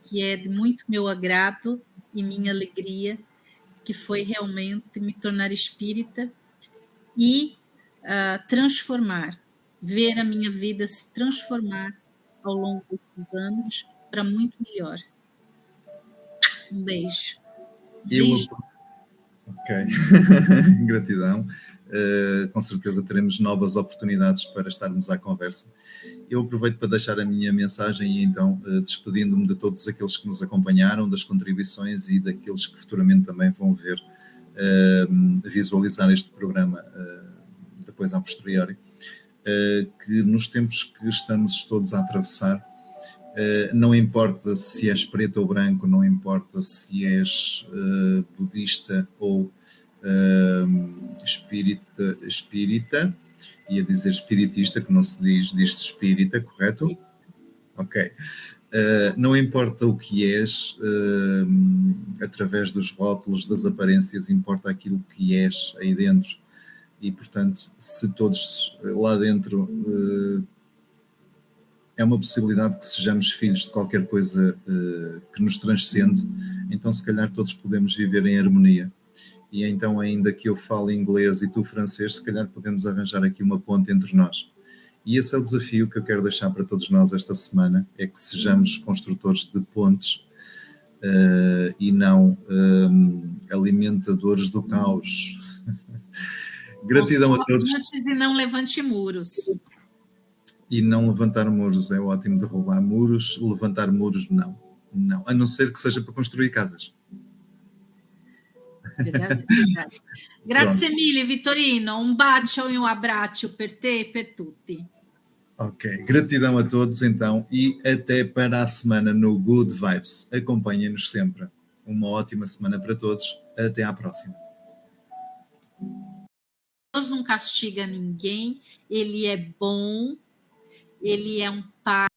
Speaker 2: que é de muito meu agrado e minha alegria, que foi realmente me tornar espírita e transformar, ver a minha vida se transformar ao longo desses anos para muito melhor. Um beijo.
Speaker 1: Ok, gratidão. Com certeza teremos novas oportunidades para estarmos à conversa. Eu aproveito para deixar a minha mensagem e então despedindo-me de todos aqueles que nos acompanharam, das contribuições e daqueles que futuramente também vão ver, visualizar este programa depois a posteriori, que nos tempos que estamos todos a atravessar, não importa se és preto ou branco, não importa se és budista ou espírita, ia dizer espiritista, que não se diz-se espírita, correto?
Speaker 2: Sim.
Speaker 1: Ok. Não importa o que és, através dos rótulos, das aparências, importa aquilo que és aí dentro. E, portanto, se todos lá dentro é uma possibilidade que sejamos filhos de qualquer coisa que nos transcende, então se calhar todos podemos viver em harmonia. E então, ainda que eu fale inglês e tu francês, se calhar podemos arranjar aqui uma ponte entre nós. E esse é o desafio que eu quero deixar para todos nós esta semana, é que sejamos construtores de pontes e não alimentadores do caos. Gratidão a todos.
Speaker 2: E não levante muros.
Speaker 1: E não levantar muros é ótimo, derrubar muros, levantar muros não. Não, a não ser que seja para construir casas.
Speaker 2: Verdade, verdade. Grazie
Speaker 1: Pronto.
Speaker 2: mille, Vitorino. Un bacio e un abbraccio per te e per tutti.
Speaker 1: Ok, gratidão a todos então e até para a semana no Good Vibes. Acompanhem-nos sempre. Uma ótima semana para todos. Até à próxima.
Speaker 2: Deus não castiga ninguém, ele é bom, ele é um pai.